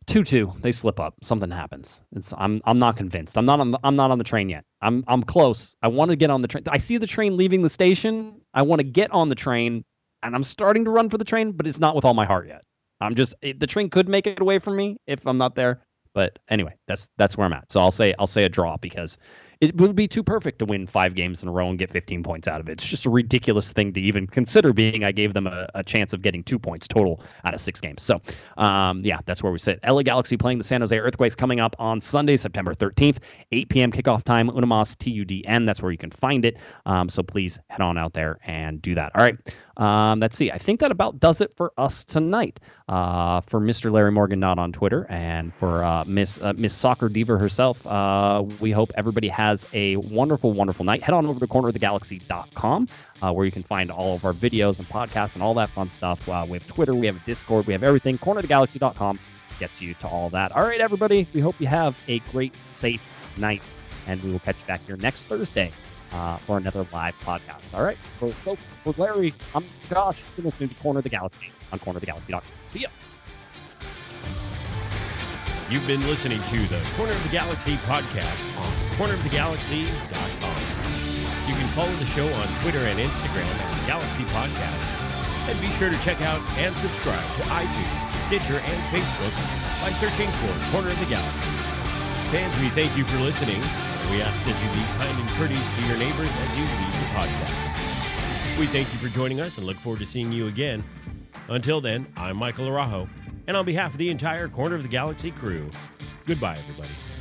2-2. They slip up. Something happens. I'm not convinced. I'm not on the train yet. I'm close. I want to get on the train. I see the train leaving the station. I want to get on the train, and I'm starting to run for the train, but it's not with all my heart yet. The train could make it away from me if I'm not there. But anyway, that's where I'm at. So I'll say a draw because it would be too perfect to win 5 games in a row and get 15 points out of it. It's just a ridiculous thing to even consider, being I gave them a chance of getting 2 points total out of 6 games. So, that's where we sit. LA Galaxy playing the San Jose Earthquakes coming up on Sunday, September 13th, 8 p.m. kickoff time, Unimas TUDN. That's where you can find it. So please head on out there and do that. All right. Let's see. I think that about does it for us tonight. For Mr. Larry Morgan, not on Twitter, and for Miss Soccer Diva herself, we hope everybody has a wonderful, wonderful night. Head on over to cornerofthegalaxy.com, where you can find all of our videos and podcasts and all that fun stuff. We have Twitter, we have a Discord, we have everything. Cornerofthegalaxy.com gets you to all that. All right, everybody, we hope you have a great, safe night, and we will catch you back here next Thursday for another live podcast. All right, for Larry, I'm Josh. You're listening to Corner of the Galaxy on cornerofthegalaxy.com. See ya. You've been listening to the Corner of the Galaxy podcast on cornerofthegalaxy.com. You can follow the show on Twitter and Instagram at Galaxy Podcast. And be sure to check out and subscribe to iTunes, Stitcher, and Facebook by searching for Corner of the Galaxy. Fans, we thank you for listening. We ask that you be kind and courteous to your neighbors as you leave the podcast. We thank you for joining us and look forward to seeing you again. Until then, I'm Michael Araujo, and on behalf of the entire Corner of the Galaxy crew, goodbye, everybody.